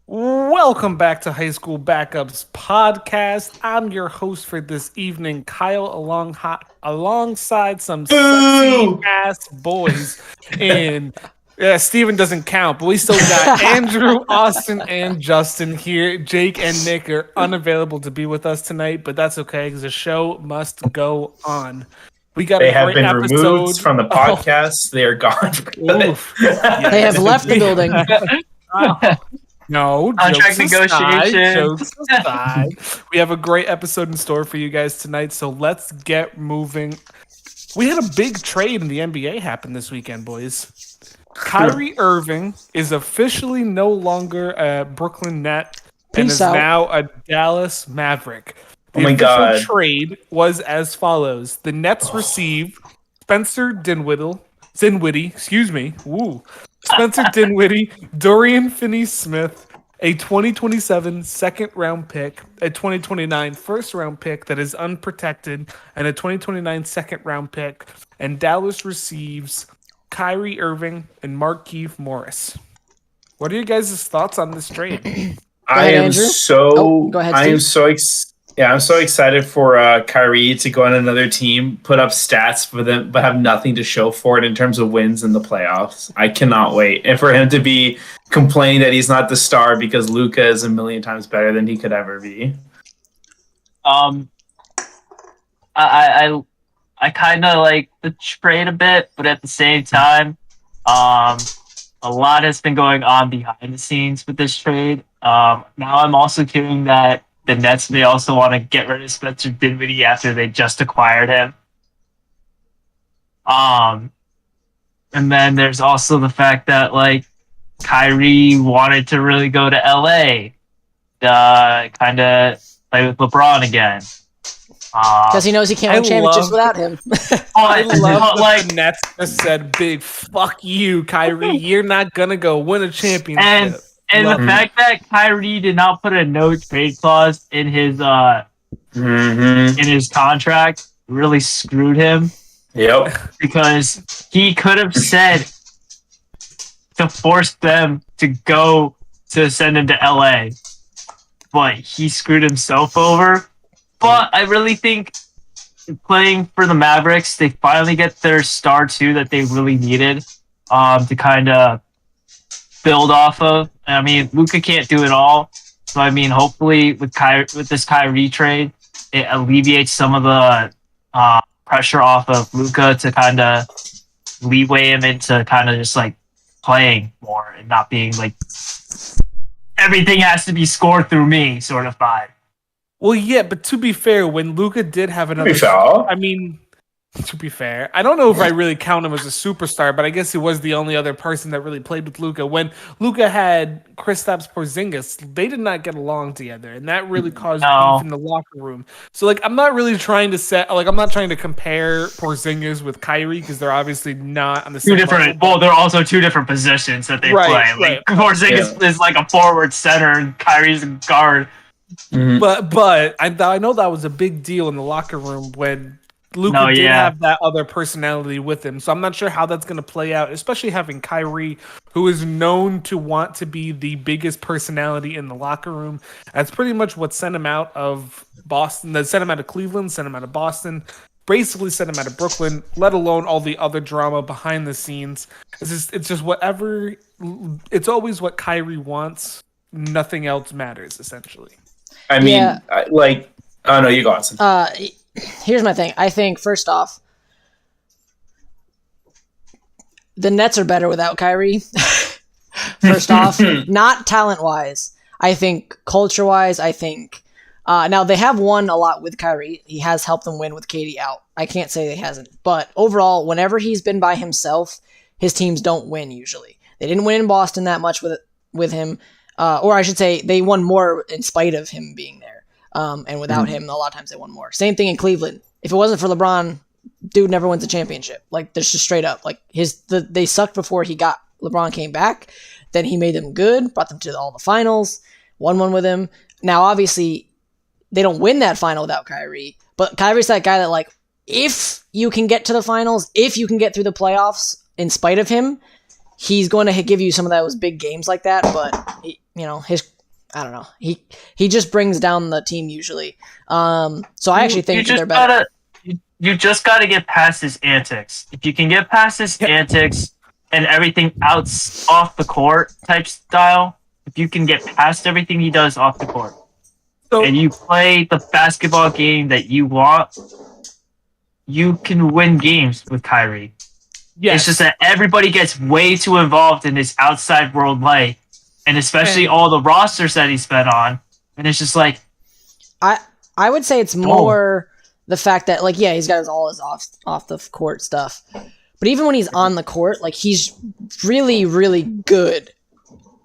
Welcome back to High School Backups Podcast. I'm your host for this evening, Kyle, alongside some sexy Boo! ass boys. And Steven doesn't count, but we still got Andrew, Austin, and Justin here. Jake and Nick are unavailable to be with us tonight, but that's okay because the show must go on. We got They a have great been episode. removed from the podcast. They are gone. Oof. They have left the building. No, Contract negotiations. Jokes aside. We have a great episode in store for you guys tonight, so let's get moving. We had a big trade in the NBA happen this weekend, boys. Kyrie Irving is officially no longer a Brooklyn Net and is now a Dallas Maverick. The official trade was as follows. The Nets received Spencer Dinwiddie, Spencer Dinwiddie, Dorian Finney-Smith, a 2027 second-round pick, a 2029 first-round pick that is unprotected, and a 2029 second-round pick. And Dallas receives Kyrie Irving and Markieff Morris. What are your guys' thoughts on this trade? I'm so excited for Kyrie to go on another team, put up stats for them, but have nothing to show for it in terms of wins in the playoffs. I cannot wait. And for him to be complaining that he's not the star because Luka is a million times better than he could ever be. I kind of like the trade a bit, but at the same time, a lot has been going on behind the scenes with this trade. Now I'm also hearing that the Nets may also want to get rid of Spencer Dinwiddie after they just acquired him. And then there's also the fact that Kyrie wanted to really go to LA, kind of play with LeBron again. Because he knows he can't win championships without him. I love the Nets just said, "Big fuck you, Kyrie. You're not gonna go win a championship." And the fact that Kyrie did not put a no trade clause in his contract really screwed him. Yep. Because he could have said to force them to send him to LA, but he screwed himself over. But I really think playing for the Mavericks, they finally get their star two that they really needed to kind of build off of. I mean, Luka can't do it all. So, I mean, hopefully with this Kyrie trade, it alleviates some of the pressure off of Luka to kind of leeway him into kind of just playing more and not being everything has to be scored through me sort of vibe. Well, yeah, but to be fair, when Luka did have another... To be fair, I don't know if I really count him as a superstar, but I guess he was the only other person that really played with Luka. When Luka had Kristaps Porzingis, they did not get along together, and that really caused beef in the locker room. So, I'm not really trying to I'm not trying to compare Porzingis with Kyrie because they're obviously not on the same level. Well, they're also two different positions that they play. Right. Porzingis is a forward center, and Kyrie's a guard. Mm-hmm. But I know that was a big deal in the locker room when Luka did have that other personality with him. So I'm not sure how that's going to play out, especially having Kyrie, who is known to want to be the biggest personality in the locker room. That's pretty much what sent him out of Boston, that sent him out of Cleveland, sent him out of Boston, basically sent him out of Brooklyn, let alone all the other drama behind the scenes. It's just whatever. It's always what Kyrie wants. Nothing else matters, essentially. I mean, oh no, you go, Austin. Here's my thing. I think, first off, the Nets are better without Kyrie. First off, not talent-wise. I think culture-wise, now they have won a lot with Kyrie. He has helped them win with KD out. I can't say he hasn't. But overall, whenever he's been by himself, his teams don't win usually. They didn't win in Boston that much with him. Or I should say, they won more in spite of him being there. And without him, a lot of times they won more. Same thing in Cleveland. If it wasn't for LeBron, dude never wins a championship. There's just straight up. They sucked before LeBron came back. Then he made them good, brought them to all the finals, won one with him. Now, obviously, they don't win that final without Kyrie. But Kyrie's that guy that, if you can get to the finals, if you can get through the playoffs in spite of him, he's going to give you some of those big games like that. But, I don't know. He just brings down the team usually. So I actually think they're better. You just got to get past his antics. If you can get past his antics and everything off the court type style, if you can get past everything he does off the court, and you play the basketball game that you want, you can win games with Kyrie. Yes. It's just that everybody gets way too involved in his outside world life, and especially all the rosters that he's been on. And it's just like... I would say it's more the fact that, like, yeah, he's got all his off the court stuff. But even when he's on the court, like, he's really, really good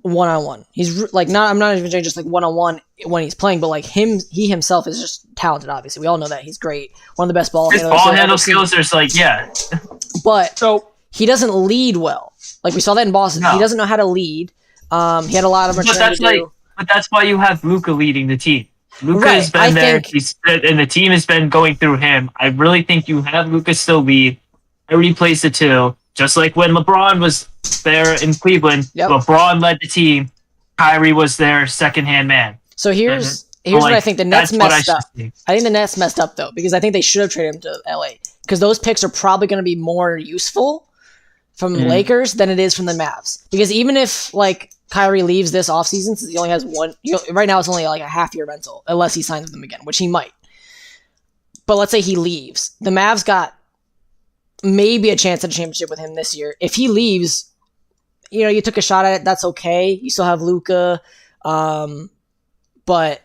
one-on-one. He's like, I'm not even saying just like one-on-one when he's playing, but like he himself is just talented, obviously. We all know that. He's great. One of the best ball handlers. His ball handle skills are like, yeah. But he doesn't lead well. Like, we saw that in Boston. No. He doesn't know how to lead. He had a lot of But that's why you have Luka leading the team. Luka has been there, and the team has been going through him. I really think you have Luka still lead. Kyrie plays the two, just like when LeBron was there in Cleveland. Yep. LeBron led the team. Kyrie was their second-hand man. So here's what I think the Nets messed up. I think the Nets messed up, though, because I think they should have traded him to LA, because those picks are probably going to be more useful from the Lakers than it is from the Mavs. Because even if, like, Kyrie leaves this offseason, since he only has one... right now it's only like a half-year rental, unless he signs with them again, which he might. But let's say he leaves. The Mavs got maybe a chance at a championship with him this year. If he leaves, you took a shot at it, that's okay. You still have Luka. But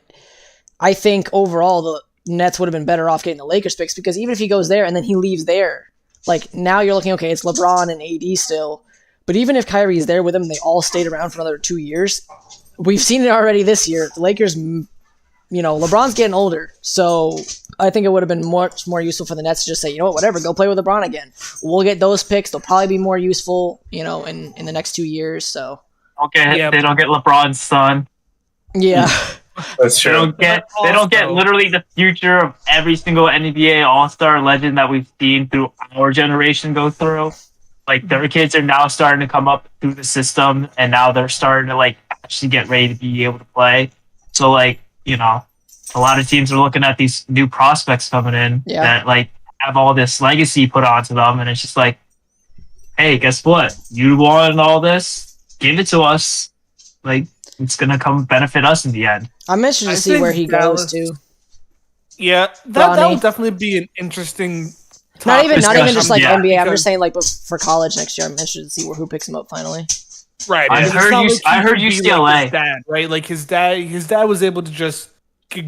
I think overall the Nets would have been better off getting the Lakers picks, because even if he goes there and then he leaves there, like, now you're looking, okay, it's LeBron and AD still. But even if Kyrie is there with them and they all stayed around for another 2 years, we've seen it already this year. The Lakers, LeBron's getting older. So I think it would have been much more useful for the Nets to just say, you know what, whatever, go play with LeBron again. We'll get those picks. They'll probably be more useful, in the next 2 years. So they don't get LeBron's son. Yeah. That's true. They don't get literally the future of every single NBA All-Star legend that we've seen through our generation go through. Like, their kids are now starting to come up through the system, and now they're starting to, like, actually get ready to be able to play. So, like, a lot of teams are looking at these new prospects coming in that, like, have all this legacy put onto them, and it's just like, hey, guess what? You want all this? Give it to us. Like, it's going to come benefit us in the end. I'm interested to see where he goes to. Yeah, that would definitely be an interesting Not even just like NBA. I'm just saying, like, for college next year, I'm interested to see who picks him up finally. Right. I heard UCLA. Like his dad, right? Like, his dad was able to just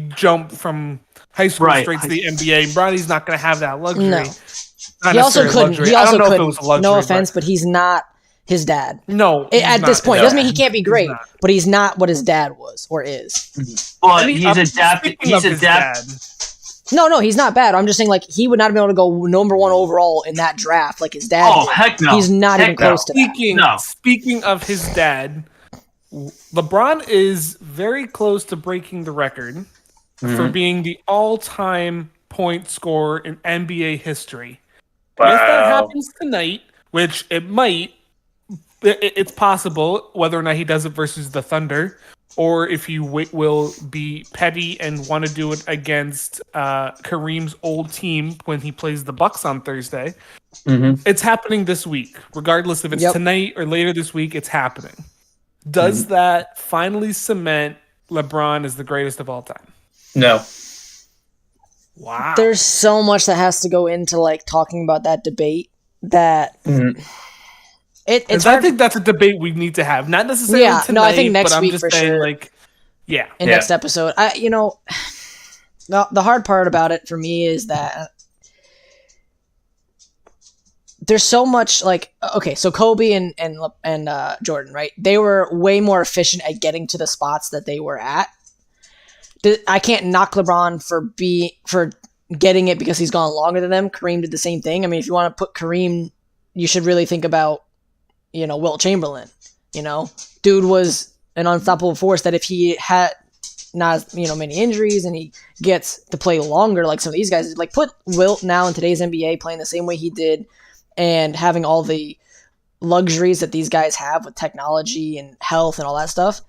jump from high school straight to the NBA. Bronny's not going to have that luxury. No. He also couldn't. He also couldn't. No offense, but he's not his dad. No. At this point, doesn't mean he can't be great, but he's not what his dad was or is. Well, he's adapted. He's adapted. No, he's not bad. I'm just saying, like, he would not have been able to go number one overall in that draft like his dad did. Heck no. He's not even close to that. Speaking of his dad, LeBron is very close to breaking the record for being the all-time point scorer in NBA history. Wow. If that happens tonight, which it might, it's possible, whether or not he does it versus the Thunder, or if he will be petty and want to do it against Kareem's old team when he plays the Bucks on Thursday. It's happening this week. Regardless if it's tonight or later this week, it's happening. Does that finally cement LeBron as the greatest of all time? No. Wow. There's so much that has to go into, like, talking about that debate that... It's I think that's a debate we need to have. Not necessarily tonight, no, I think next week just for saying, sure. Like, next episode. The hard part about it for me is that there's so much, like, okay, so Kobe and Jordan, right? They were way more efficient at getting to the spots that they were at. I can't knock LeBron for getting it because he's gone longer than them. Kareem did the same thing. I mean, if you want to put Kareem, you should really think about, Wilt Chamberlain. Dude was an unstoppable force that if he had not, many injuries and he gets to play longer, like some of these guys, like, put Wilt now in today's NBA playing the same way he did and having all the luxuries that these guys have with technology and health and all that stuff.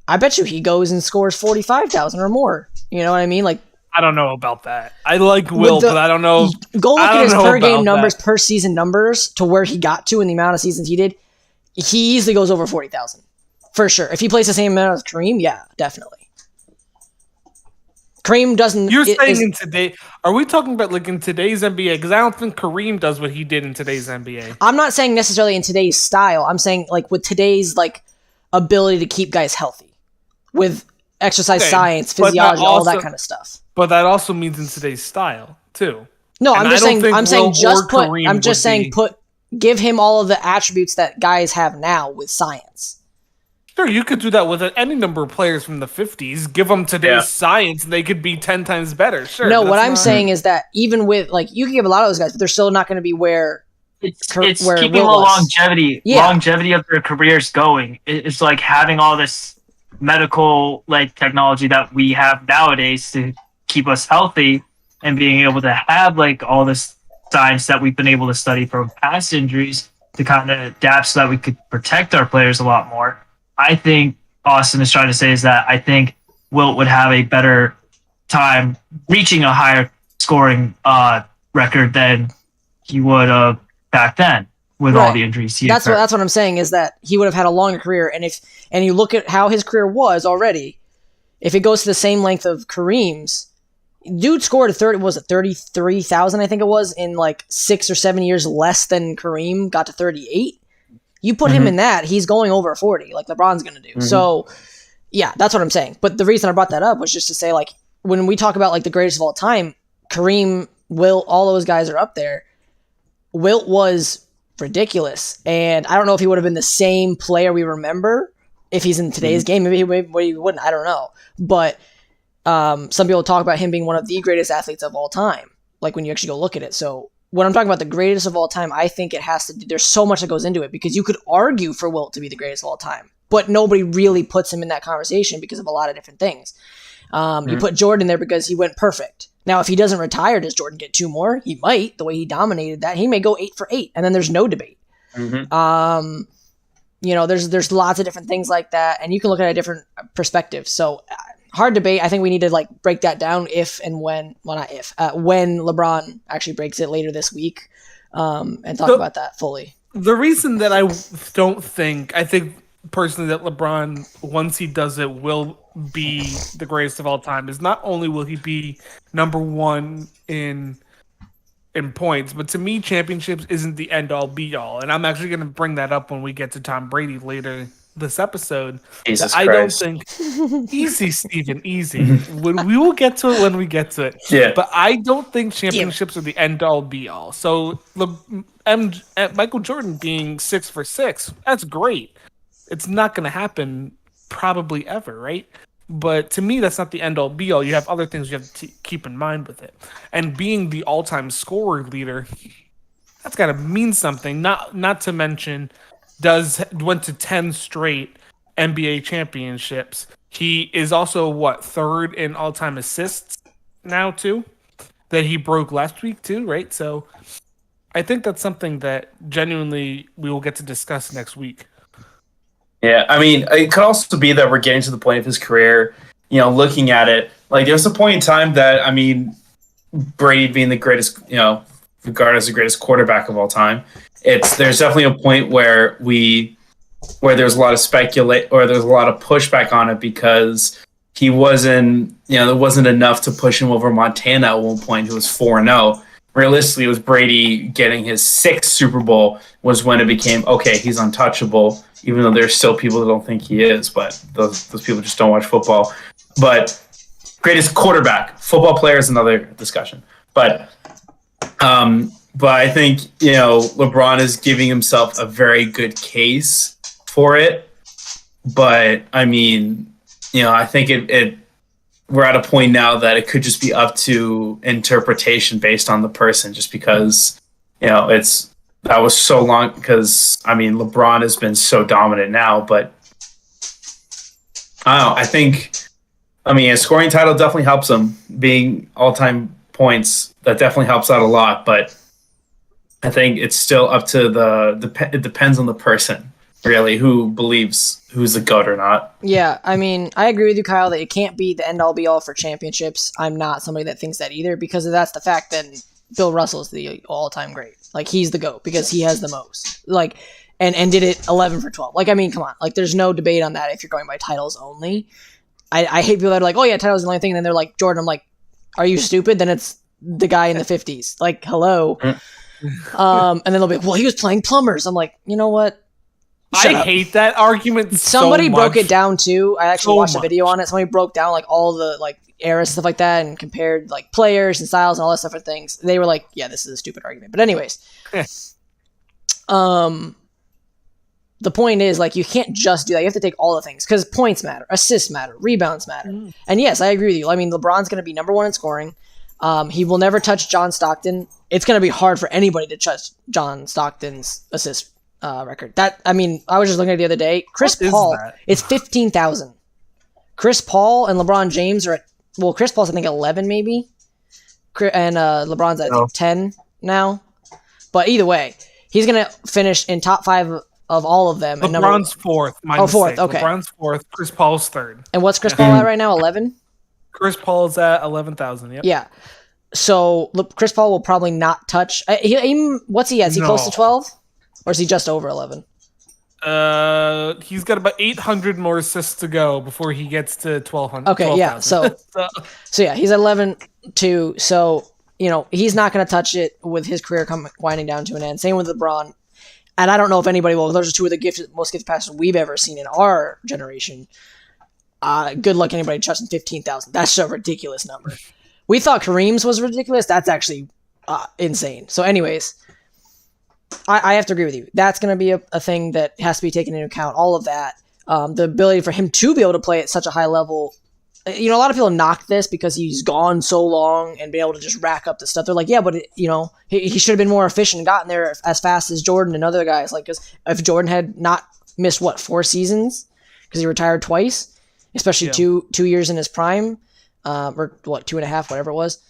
I bet you he goes and scores 45,000 or more. You know what I mean? Like, I don't know about that. I like Will, but I don't know. Go look at his per game numbers, that. per season numbers to where he got to in the amount of seasons he did. He easily goes over 40,000 for sure. If he plays the same amount as Kareem, yeah, definitely. Kareem doesn't. You're saying in today? Are we talking about like in today's NBA? Because I don't think Kareem does what he did in today's NBA. I'm not saying necessarily in today's style. I'm saying like with today's like ability to keep guys healthy, with exercise science, physiology, all that kind of stuff. But that also means in today's style too. No, I'm just saying give him all of the attributes that guys have now with science. Sure, you could do that with any number of players from the 50s. Give them today's science, and they could be 10 times better. Sure. No, what I'm saying is that even with like you can give a lot of those guys, but they're still not going to be where it's keeping the longevity of their careers going. It's like having all this medical like technology that we have nowadays to keep us healthy, and being able to have like all this science that we've been able to study from past injuries to kind of adapt so that we could protect our players a lot more. I think Austin is trying to say is that I think Wilt would have a better time reaching a higher scoring record than he would have back then with all the injuries he had. That's what I'm saying is that he would have had a longer career, and you look at how his career was already. If it goes to the same length of Kareem's, dude scored 33,000 I think it was in like 6 or 7 years less than Kareem got to 38. You put him in that, he's going over 40 like LeBron's going to do. So yeah, that's what I'm saying. But the reason I brought that up was just to say like when we talk about like the greatest of all time, Kareem, Wilt, all those guys are up there. Wilt was ridiculous, and I don't know if he would have been the same player we remember if he's in today's game. Maybe he wouldn't. I don't know. But some people talk about him being one of the greatest athletes of all time, like when you actually go look at it. So when I'm talking about the greatest of all time, I think it has to. There's so much that goes into it because you could argue for Wilt to be the greatest of all time, but nobody really puts him in that conversation because of a lot of different things. You put Jordan there because he went perfect. Now, if he doesn't retire, does Jordan get 2 more? He might. The way he dominated that, he may go 8 for 8, and then there's no debate. You know, there's lots of different things like that, and you can look at a different perspective. So hard debate. I think we need to like break that down if and when. Well, not if. When LeBron actually breaks it later this week, and talk about that fully. The reason that I think personally that LeBron, once he does it, will be the greatest of all time is not only will he be number 1 in points, but to me, championships isn't the end all be all. And I'm actually going to bring that up when we get to Tom Brady later this episode. Jesus I Christ. don't think easy, Steven, easy. When we will get to it when we get to it. Yeah. But I don't think championships are the end all be all. So Michael Jordan being 6 for 6, that's great. It's not going to happen probably ever, right? But to me, that's not the end all be all. You have other things you have to keep in mind with it. And being the all-time scorer leader, that's got to mean something. Not to mention, went to 10 straight NBA championships. He is also, 3rd in all-time assists now, too? That he broke last week, too, right? So I think that's something that genuinely we will get to discuss next week. Yeah, I mean, it could also be that we're getting to the point of his career, you know, looking at it. Like, there's a point in time that, I mean, Brady being the greatest, you know, regarded as the greatest quarterback of all time, there's definitely a point where there's a lot of there's a lot of pushback on it because he wasn't, you know, there wasn't enough to push him over Montana at one point, who was 4-0. Realistically, it was Brady getting his 6th Super Bowl was when it became, okay, he's untouchable, even though there's still people that don't think he is, but those people just don't watch football. But greatest quarterback, football player is another discussion. But I think, you know, LeBron is giving himself a very good case for it. But, I mean, you know, I think we're at a point now that it could just be up to interpretation based on the person, just because, you know, that was so long, because I mean LeBron has been so dominant now, but I don't know. I mean a scoring title definitely helps him, being all-time points, that definitely helps out a lot, but I think it's still up to it depends on the person really, who believes who's the GOAT or not. Yeah, I mean, I agree with you, Kyle, that it can't be the end all be all for championships. I'm not somebody that thinks that either, because that's the fact that Bill Russell's the all time great. Like, he's the GOAT because he has the most. Like, and did it 11 for 12. Like, I mean, come on. Like, there's no debate on that if you're going by titles only. I hate people that are like, oh yeah, titles is the only thing, and then they're like, Jordan, I'm like, are you stupid? Then it's the guy in the 50s. Like, hello. And then they'll be like, well, he was playing plumbers. I'm like, you know what? I hate that argument. Somebody so broke much. it down too. I actually watched a much. video on it. Somebody broke down like all the like eras stuff like that and compared like players and styles and all that stuff for things. They were like, yeah, this is a stupid argument. But anyways, the point is, like, you can't just do that. You have to take all the things, because points matter, assists matter, rebounds matter. And yes, I agree with you. I mean, LeBron's going to be number one in scoring. He will never touch John Stockton. It's going to be hard for anybody to touch John Stockton's assist record. That, I mean, I was just looking at it the other day. Chris Paul, it's 15,000. Chris Paul and LeBron James are at, well, Chris Paul's I think 11 maybe, and LeBron's at 10 now. But either way, he's going to finish in top 5 of all of them. LeBron's fourth. Fourth. Okay. LeBron's fourth. Chris Paul's third. And what's Chris Paul at right now? 11. Chris Paul's at 11,000. Yep. Yeah. So Chris Paul will probably not touch. What's he at? Is he close to 12, or is he just over 11? He's got about 800 more assists to go before he gets to 1,200. Okay, 12, yeah. So yeah, he's at 11 too. So he's not going to touch it with his career winding down to an end. Same with LeBron. And I don't know if anybody will. Those are two of the most gifted passes we've ever seen in our generation. Good luck anybody trusting 15,000. That's a ridiculous number. We thought Kareem's was ridiculous. That's actually insane. So anyways, I have to agree with you. That's going to be a thing that has to be taken into account. All of that. The ability for him to be able to play at such a high level. A lot of people knock this because he's gone so long and been able to just rack up the stuff. They're like, yeah, but he should have been more efficient and gotten there as fast as Jordan and other guys. Like, because if Jordan had not missed 4 seasons because he retired twice, especially 2 years in his prime, or 2.5, whatever it was.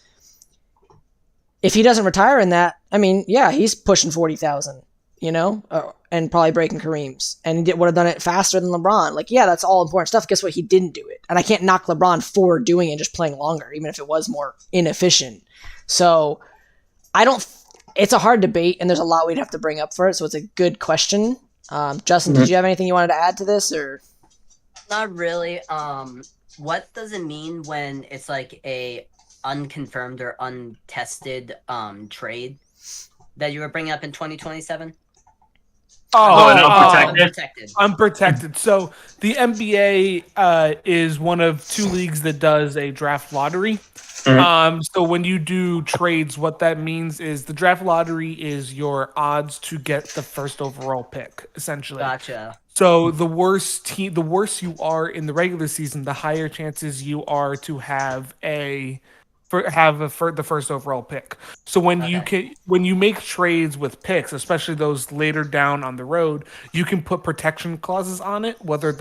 If he doesn't retire in that, I mean, yeah, he's pushing 40,000, and probably breaking Kareem's, and he would have done it faster than LeBron. Like, yeah, that's all important stuff. Guess what? He didn't do it. And I can't knock LeBron for doing it and just playing longer, even if it was more inefficient. So it's a hard debate, and there's a lot we'd have to bring up for it. So it's a good question. Justin, did you have anything you wanted to add to this, or? Not really. What does it mean when it's like a unconfirmed or untested trade that you were bringing up in 2027? Unprotected. Unprotected. So the NBA is one of 2 leagues that does a draft lottery. So when you do trades, what that means is the draft lottery is your odds to get the first overall pick, essentially. Gotcha. So the worse you are in the regular season, the higher chances you are to have the first overall pick. So when you make trades with picks, especially those later down on the road, you can put protection clauses on it, whether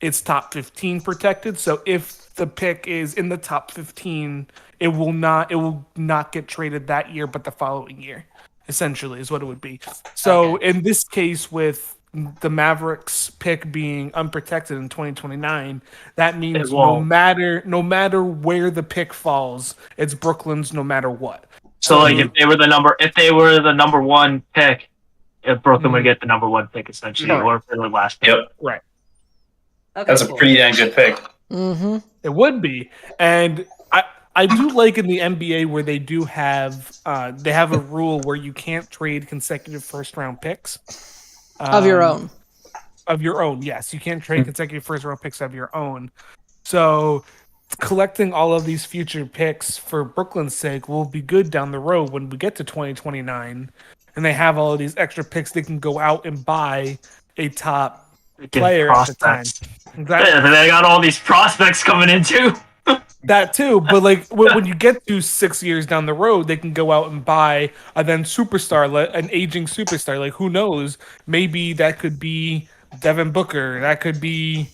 it's top 15 protected. So if the pick is in the top 15, it will not get traded that year, but the following year, essentially, is what it would be. So in this case, with the Mavericks pick being unprotected in 2029, that means no matter where the pick falls, it's Brooklyn's no matter what. So like if they were the number 1 pick, if Brooklyn would get the number 1 pick essentially, or if they were last pick. Yep. Right. Okay, that's a pretty dang good pick. Mm-hmm. It would be. And I do like in the NBA where they do have they have a rule where you can't trade consecutive first round picks. Of your own. Of your own, yes. You can't trade consecutive first-round picks of your own. So collecting all of these future picks for Brooklyn's sake will be good down the road when we get to 2029. And they have all of these extra picks. They can go out and buy a top player at the time. Exactly. Yeah, they got all these prospects coming in too. That too, but like when you get to 6 years down the road, they can go out and buy an aging superstar. Like, who knows? Maybe that could be Devin Booker. That could be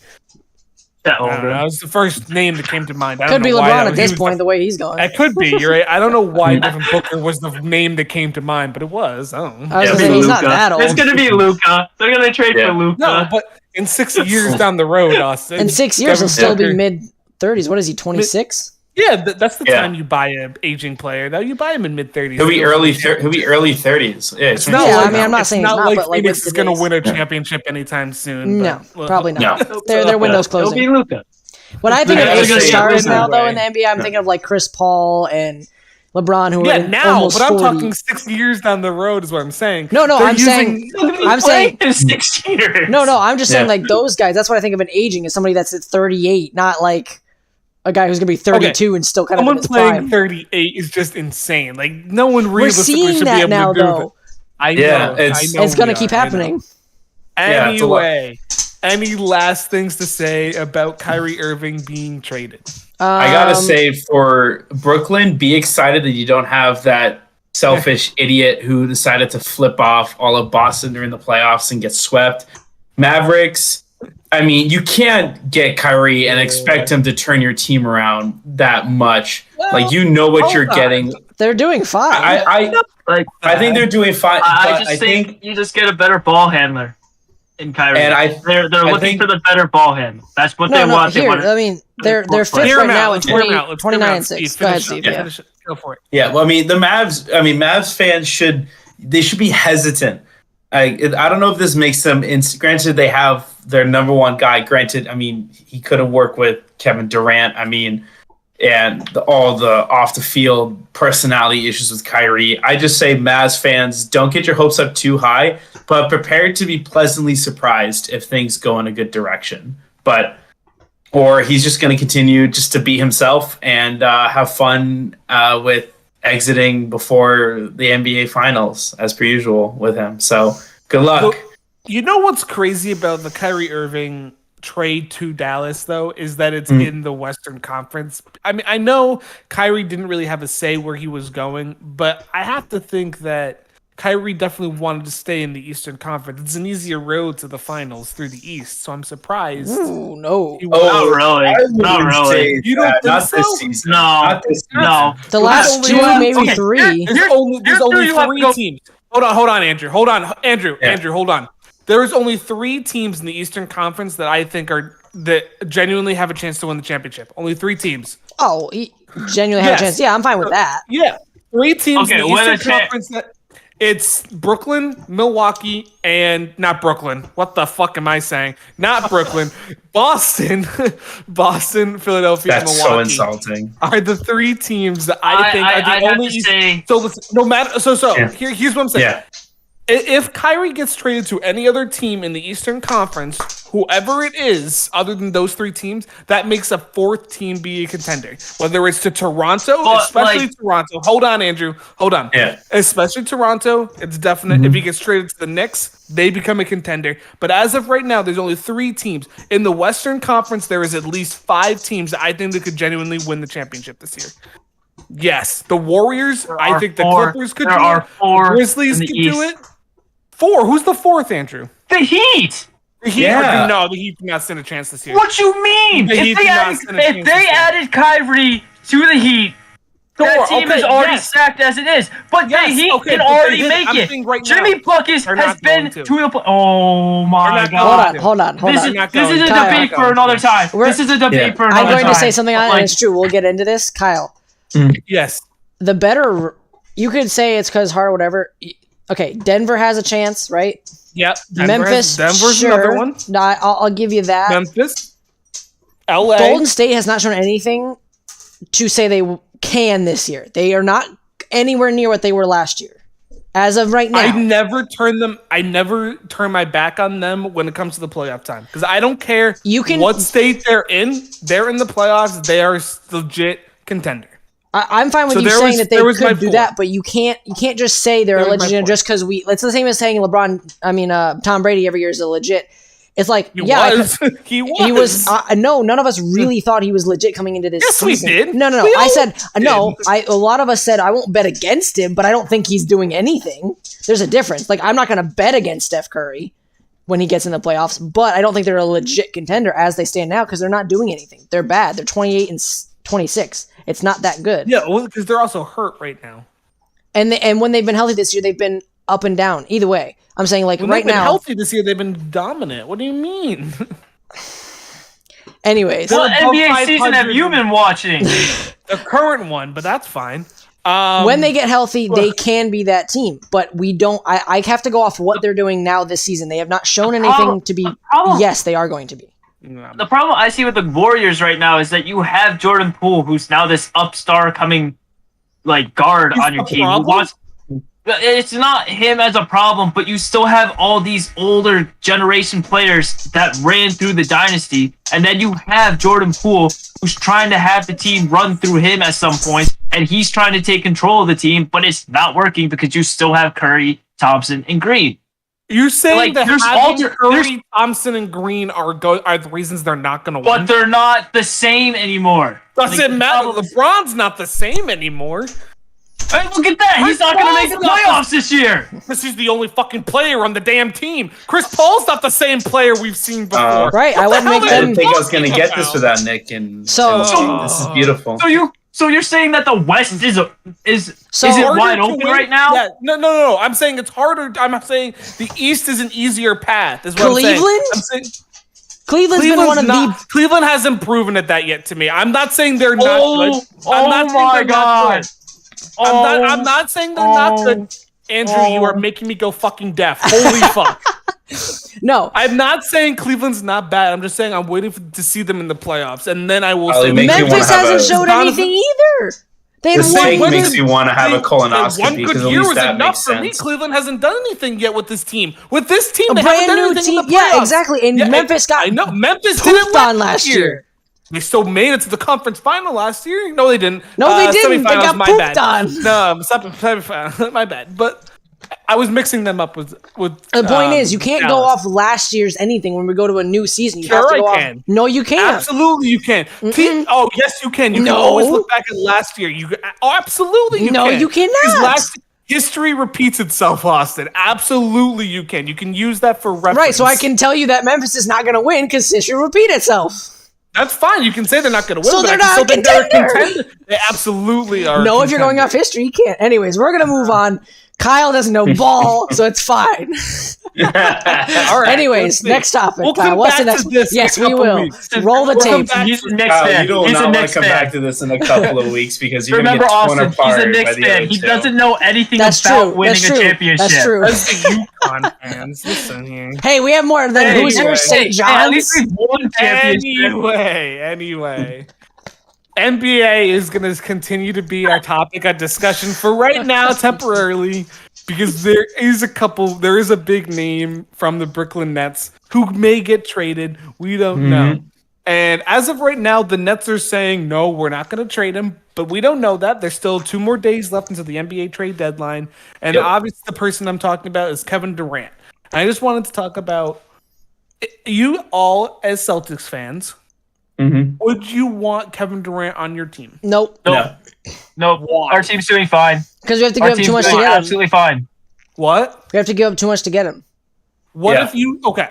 I don't know. That was the first name that came to mind. I don't Could be know why LeBron at this point, the way he's going. It could be. You're right. I don't know why Devin Booker was the name that came to mind, but it was. I don't know. I was gonna say he's not that old. It's gonna be Luka. They're gonna trade for Luka. No, but in 6 years down the road, Austin. In 6 years, he'll still be mid-30s. What is he? 26? Yeah, that's the time you buy an aging player. Though you buy him in mid-30s. He'll be early 30s. Yeah, it's not like, I'm not saying it's not, like but like Phoenix is going to win a championship anytime soon. No, but, probably not. No. Their window's closing. It'll be Luka. When I think of Yeah, aging stars now, though, in way. the NBA, I'm thinking of like Chris Paul and LeBron, who are now, almost but I'm 40. talking 6 years down the road is what I'm saying. No, They're I'm saying in 6 years. No, I'm just saying like those guys. That's what I think of an aging is somebody that's at 38, not like a guy who's gonna be 32 and still kind of in someone his playing prime. 38 is just insane. Like no one We're realistically seeing should be that able now, to do though. it. I know. Yeah, I know It's gonna we keep are, I know. happening. Yeah, it's a lot. Anyway, any last things to say about Kyrie Irving being traded? I gotta say, for Brooklyn, be excited that you don't have that selfish idiot who decided to flip off all of Boston during the playoffs and get swept. Mavericks, I mean, you can't get Kyrie and expect him to turn your team around that much. Well, like, you know what you're getting. They're doing fine. I think they're doing fine. I just think you just get a better ball handler in Kyrie. And they're looking for the better ball handler. That's what they want. Here, I mean, they're fifth right now in 29 and 6. Go ahead, Steve. Yeah. Go for it. Yeah, well, I mean, Mavs fans should be hesitant. I don't know if this makes them. Granted, they have their number one guy. Granted, I mean, he couldn't work with Kevin Durant. I mean, and all the off the field personality issues with Kyrie. I just say, Mavs fans, don't get your hopes up too high, but prepare to be pleasantly surprised if things go in a good direction. Or he's just going to continue just to be himself and have fun with exiting before the NBA Finals, as per usual with him. So, good luck. Well, you know what's crazy about the Kyrie Irving trade to Dallas, though, is that it's in the Western Conference. I mean, I know Kyrie didn't really have a say where he was going, but I have to think that Kyrie definitely wanted to stay in the Eastern Conference. It's an easier road to the finals through the East, so I'm surprised. Ooh, no. Not really. Not really. You don't think not so? this season. No. Not this season. No. The last two, maybe three. There's only three teams. Hold on, Andrew. Hold on. There's only 3 teams in the Eastern Conference that I think that genuinely have a chance to win the championship. Only 3 teams. Oh, he genuinely have a chance. Yeah, I'm fine with that. Yeah, 3 teams in the win a Eastern Conference that it's Brooklyn, Milwaukee, and not Brooklyn. What the fuck am I saying? Not Brooklyn, Boston, Philadelphia, and That's Milwaukee. so insulting. Are the 3 teams that I think are the only. So listen, no matter. Here's what I'm saying. Yeah. If Kyrie gets traded to any other team in the Eastern Conference, whoever it is, other than those 3 teams, that makes a 4th team be a contender. Whether it's to Toronto, especially Toronto. Hold on, Andrew. Hold on. Yeah. Especially Toronto, it's definite. If he gets traded to the Knicks, they become a contender. But as of right now, there's only 3 teams. In the Western Conference, there is at least 5 teams that I think that could genuinely win the championship this year. Yes. The Warriors, I think the Clippers could do it. There are 4 The Grizzlies could do it. 4. Who's the 4th, Andrew? The Heat. The Heat. Yeah. No, the Heat do not stand a chance this year. What you mean? The Heat do not stand a If chance they this year. added Kyrie to the Heat, that team is already stacked as it is. But the Heat can already make it. Jimmy Buckets has been to the Oh my God. Hold on. This is a Kyle, debate for another time. This is a debate for another time. I'm going to say something on it, and it's true. We'll get into this. Kyle. Yes. The better, you could say it's because Hart or whatever. Okay, Denver has a chance, right? Yep. Denver's sure. Another one. No, I'll give you that. Memphis. LA. Golden State has not shown anything to say they can this year. They are not anywhere near what they were last year. As of right now. I never turn my back on them when it comes to the playoff time. Because I don't care what state they're in. They're in the playoffs. They are legit contender. I'm fine with you saying that they could do that, but you can't just say they're legit just because it's the same as saying Tom Brady every year is a legit. It's like he was. No, none of us really thought he was legit coming into this season. We did. No. I said no. A lot of us said I won't bet against him, but I don't think he's doing anything. There's a difference. Like I'm not going to bet against Steph Curry. when he gets in the playoffs, but I don't think they're a legit contender as they stand now because they're not doing anything. They're bad. They're 28 and 26. It's not that good. Yeah, well, because they're also hurt right now. And when they've been healthy this year, they've been up and down. Either way, I'm saying like when right they've been now. Healthy this year, they've been dominant. What do you mean? Anyways, what NBA season have you been watching? The current one, but that's fine. When they get healthy, they can be that team, but we don't. I have to go off what they're doing now this season. They have not shown anything to be. Yes, they are going to be. The problem I see with the Warriors right now is that you have Jordan Poole, who's now this upstart coming like guard on your team. It's not him as a problem, but you still have all these older generation players that ran through the dynasty, and then you have Jordan Poole, who's trying to have the team run through him at some point, and he's trying to take control of the team, but it's not working because you still have Curry, Thompson, and Green. You're saying Like, that having Curry, Thompson, and Green are the reasons they're not going to win? But they're not the same anymore. Doesn't matter. LeBron's not the same anymore. Hey, look at that. He's not going to make the playoffs this year. Because he's the only fucking player on the damn team. Chris Paul's not the same player we've seen before. Right, I wouldn't make I them. didn't think I was going to get this without Nick. And this is beautiful. So you're saying that the West is it wide open right now? Yeah, no. I'm saying it's harder. I'm saying the East is an easier path. Is what Cleveland? I'm saying. Cleveland's been one of the. Cleveland hasn't proven it that yet to me. I'm not saying they're not good. I'm not saying they're not good. Andrew, you are making me go fucking deaf. Holy fuck. No. I'm not saying Cleveland's not bad. I'm just saying I'm waiting to see them in the playoffs, and then I will say Memphis hasn't showed anything either. This makes me want to have a colonoscopy. One good year was enough for me. Cleveland hasn't done anything yet with this team. With this team, they haven't done anything in the playoffs. Yeah, exactly. And Memphis got Memphis pooped on last year. They still made it to the conference final last year. No, they didn't. No, they didn't. They got pooped on. No, semifinal. My bad. But I was mixing them up with. The point is, you can't go off last year's anything when we go to a new season. You have to go off. No, you can't. Absolutely, you can. Oh, yes, you can. You can always look back at last year. Absolutely, you can. No, you cannot. History repeats itself, Austin. Absolutely, you can. You can use that for reference. Right, so I can tell you that Memphis is not going to win because history will repeat itself. That's fine. You can say they're not going to win. So they're not a contender. They absolutely are. No, if you're going off history, you can't. Anyways, we're going to move on. Kyle doesn't know ball, so it's fine. All right. Anyways, next topic. We'll Kyle, what's the next? Yes, we will. Roll the tape. He's a Knicks fan. You do not want to come back to this in a couple of weeks because you're going to get torn apart. He's a Knicks fan. He doesn't know anything about winning a championship. That's true. That's the UConn fans. Listen here. Hey, we have more than Hoosiers, St. John's. At least we've won championship. Anyway. NBA is going to continue to be our topic of discussion for right now, temporarily, because there is a big name from the Brooklyn Nets who may get traded. We don't know. And as of right now, the Nets are saying, no, we're not going to trade him, but we don't know that. There's still 2 more days left until the NBA trade deadline. And obviously the person I'm talking about is Kevin Durant. I just wanted to talk about you all as Celtics fans. Would you want Kevin Durant on your team? Nope. Our team's doing fine. Because we have to give up too much to get him. Absolutely fine. What? We have to give up too much to get him. What if you... Okay.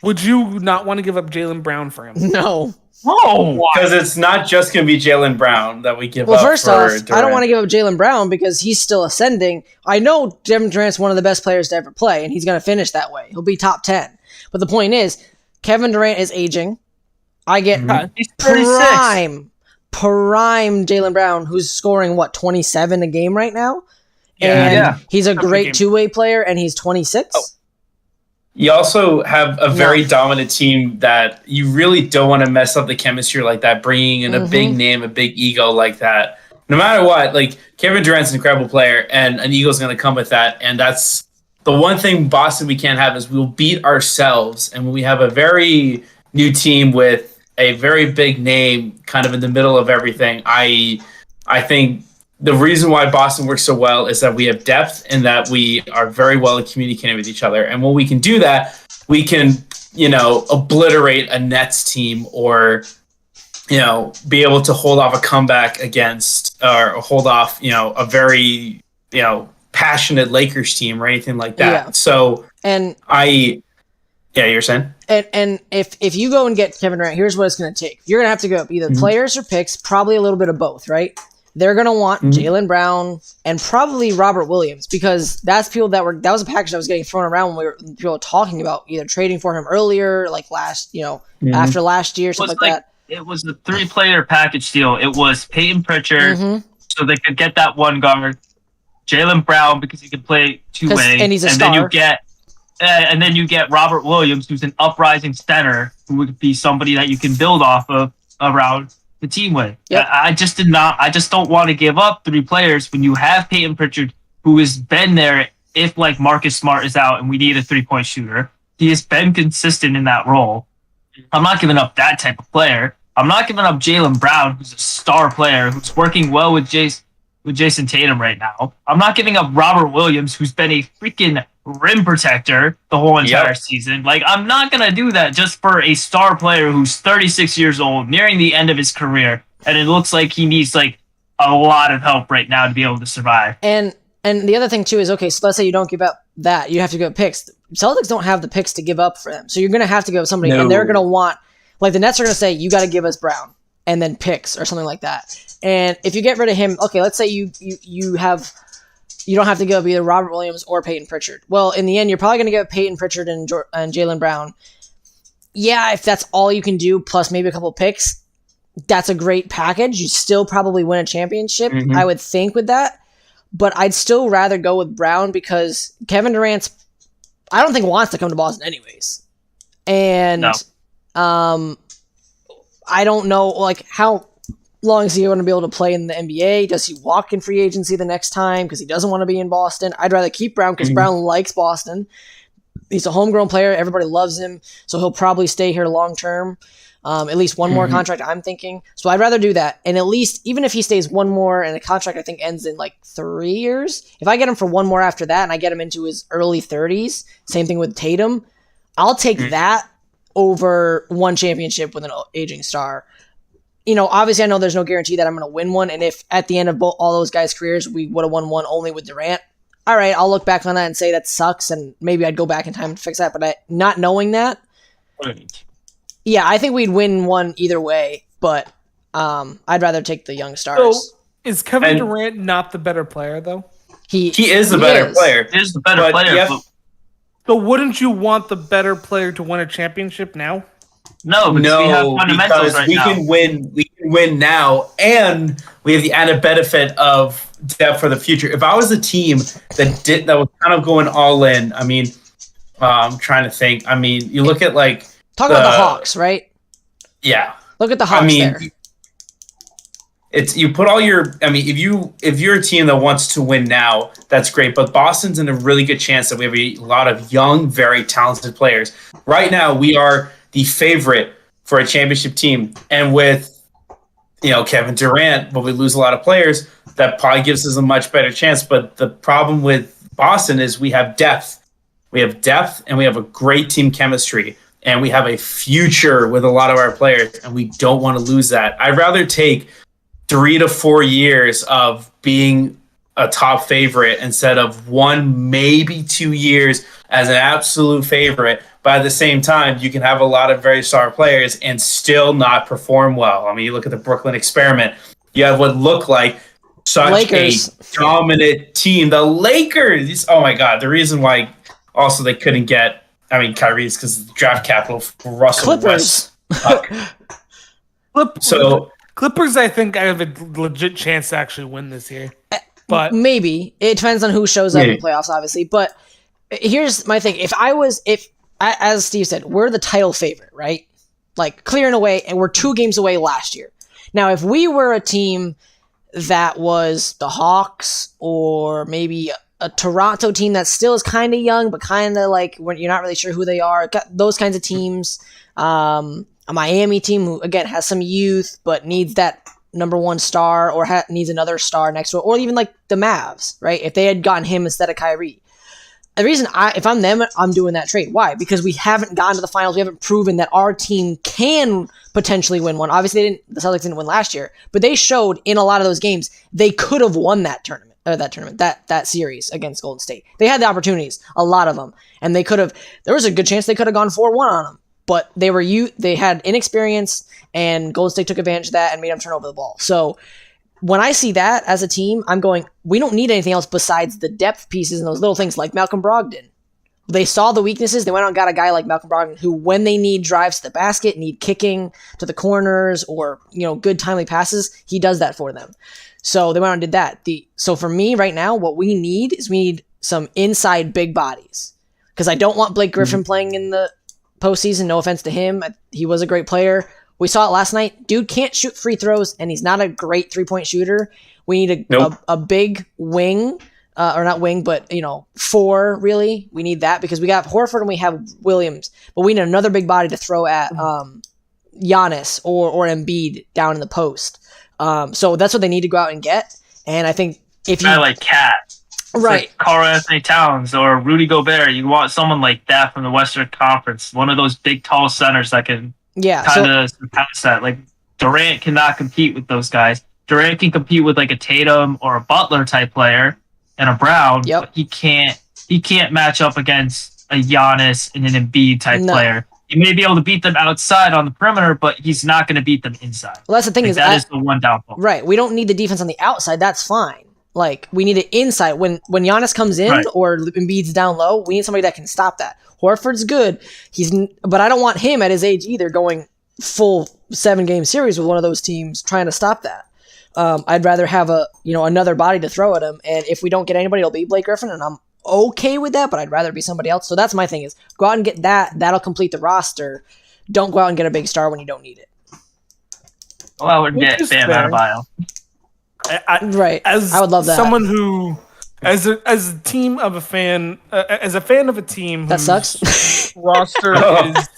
Would you not want to give up Jaylen Brown for him? No. Oh, because it's not just going to be Jaylen Brown that we give up. Well, first off, Durant. I don't want to give up Jaylen Brown because he's still ascending. I know Kevin Durant's one of the best players to ever play, and he's going to finish that way. He'll be top 10. But the point is, Kevin Durant is aging. I get prime Jaylen Brown, who's scoring, 27 a game right now? And he's a great two-way player, and he's 26. You also have a very dominant team that you really don't want to mess up the chemistry like that, bringing in a big name, a big ego like that. No matter what, like, Kevin Durant's an incredible player, and an ego's going to come with that, and that's the one thing Boston we can't have is we'll beat ourselves, and when we have a very new team with a very big name kind of in the middle of everything, I think the reason why Boston works so well is that we have depth and that we are very well at communicating with each other. And when we can do that, we can, obliterate a Nets team or, be able to hold off a comeback against or hold off, a very, passionate Lakers team or anything like that. Yeah. So, and Yeah, you're saying? And if you go and get Kevin Durant, here's what it's going to take. You're going to have to go up either players or picks, probably a little bit of both, right? They're going to want Jaylen Brown and probably Robert Williams, because that was a package that was getting thrown around when people were talking about either trading for him earlier, like after last year, something like that. It was a 3-player package deal. It was Peyton Pritchard, so they could get that one guard, Jaylen Brown because he could play 2-way, and he's a star. Then you get Robert Williams, who's an uprising center, who would be somebody that you can build off of around the team with. Yep. I just don't want to give up 3 players when you have Peyton Pritchard, who has been there if like Marcus Smart is out and we need a 3-point shooter. He has been consistent in that role. I'm not giving up that type of player. I'm not giving up Jaylen Brown, who's a star player, who's working well with Jason Tatum right now. I'm not giving up Robert Williams, who's been a freaking rim protector the whole entire season. Like, I'm not going to do that just for a star player who's 36 years old, nearing the end of his career, and it looks like he needs, like, a lot of help right now to be able to survive. And the other thing, too, is, okay, so let's say you don't give up that. You have to give up picks. Celtics don't have the picks to give up for them, so you're going to have to give up somebody, and they're going to want, like, the Nets are going to say, you got to give us Brown, and then picks, or something like that. And if you get rid of him, okay, let's say you don't have to give up either Robert Williams or Peyton Pritchard. Well, in the end, you're probably going to give up Peyton Pritchard and Jaylen Brown. Yeah, if that's all you can do, plus maybe a couple picks, that's a great package. You still probably win a championship, I would think, with that. But I'd still rather go with Brown because Kevin Durant, I don't think wants to come to Boston anyways. And I don't know, like, how long is he going to be able to play in the NBA? Does he walk in free agency the next time because he doesn't want to be in Boston? I'd rather keep Brown because Brown likes Boston. He's a homegrown player. Everybody loves him, so he'll probably stay here long term. At least one more contract, I'm thinking. So I'd rather do that. And at least, even if he stays one more and the contract I think ends in like 3 years, if I get him for one more after that and I get him into his early 30s, same thing with Tatum, I'll take that over one championship with an aging star. You know, obviously I know there's no guarantee that I'm going to win one. And if at the end of all those guys' careers, we would have won one only with Durant, all right, I'll look back on that and say that sucks. And maybe I'd go back in time to fix that. But not knowing that, yeah, I think we'd win one either way. But I'd rather take the young stars. So is Kevin Durant not the better player, though? He is the better player. He is the better player. So wouldn't you want the better player to win a championship now? No, we have fundamentals right now. We can win now, and we have the added benefit of depth for the future. If I was a team that was kind of going all in, I mean, I'm trying to think. I mean, you look at talk about the Hawks, right? Yeah, look at the Hawks there. It's you put all your. I mean, if you're a team that wants to win now, that's great. But Boston's in a really good chance that we have a lot of young, very talented players. Right now, we are the favorite for a championship team, and with Kevin Durant, but we lose a lot of players, that probably gives us a much better chance. But the problem with Boston is we have depth. We have depth, and we have a great team chemistry, and we have a future with a lot of our players, and we don't want to lose that. I'd rather take 3 to 4 years of being a top favorite instead of 1, maybe 2 years as an absolute favorite. But at the same time, you can have a lot of very star players and still not perform well. I mean, you look at the Brooklyn experiment. You have what looked like such a dominant team. The Lakers. Oh, my God. The reason why also they couldn't get, Kyrie is because of the draft capital for Russell Westbrook. Clippers, I think I have a legit chance to actually win this year. But maybe. It depends on who shows up in the playoffs, obviously. But here's my thing. If as Steve said, we're the title favorite, right? Like, clearing away, and we're 2 games away last year. Now, if we were a team that was the Hawks or maybe a Toronto team that still is kind of young, but kind of like when you're not really sure who they are, those kinds of teams, a Miami team who, again, has some youth but needs that number 1 star or needs another star next to it, or even like the Mavs, right? If they had gotten him instead of Kyrie. The reason if I'm them, I'm doing that trade. Why? Because we haven't gotten to the finals. We haven't proven that our team can potentially win one. Obviously, the Celtics didn't win last year, but they showed in a lot of those games they could have won that tournament. that series against Golden State. They had the opportunities, a lot of them, and they could have. There was a good chance they could have gone 4-1 on them, but they had inexperience, and Golden State took advantage of that and made them turn over the ball. So when I see that as a team, I'm going, we don't need anything else besides the depth pieces and those little things like Malcolm Brogdon. They saw the weaknesses. They went out and got a guy like Malcolm Brogdon who, when they need drives to the basket, need kicking to the corners or, good timely passes, he does that for them. So they went out and did that. So for me right now, what we need some inside big bodies, because I don't want Blake Griffin playing in the postseason. No offense to him. He was a great player. We saw it last night. Dude can't shoot free throws, and he's not a great three-point shooter. We need a big wing. Or not wing, but, 4, really. We need that because we got Horford and we have Williams. But we need another big body to throw at Giannis or Embiid down in the post. So that's what they need to go out and get. And I think if you... like Cat. Right. Like Karl Anthony Towns or Rudy Gobert. You want someone like that from the Western Conference. One of those big, tall centers that can kind of surpass that. Like, Durant cannot compete with those guys. Durant can compete with, like, a Tatum or a Butler type player. And a Brown, but he can't match up against a Giannis and an Embiid type player. He may be able to beat them outside on the perimeter, but he's not going to beat them inside. Well, that's the thing that is the one downfall. Right. We don't need the defense on the outside. That's fine. Like, we need it inside. When Giannis comes in or Embiid's down low, we need somebody that can stop that. Horford's good. But I don't want him at his age either going full 7-game series with one of those teams trying to stop that. I'd rather have another body to throw at him, and if we don't get anybody, it'll be Blake Griffin, and I'm okay with that. But I'd rather be somebody else. So that's my thing: is go out and get that. That'll complete the roster. Don't go out and get a big star when you don't need it. Well, I would get Bam Adebayo. Right. I would love that. Someone who, as a fan of a team that sucks. Roster is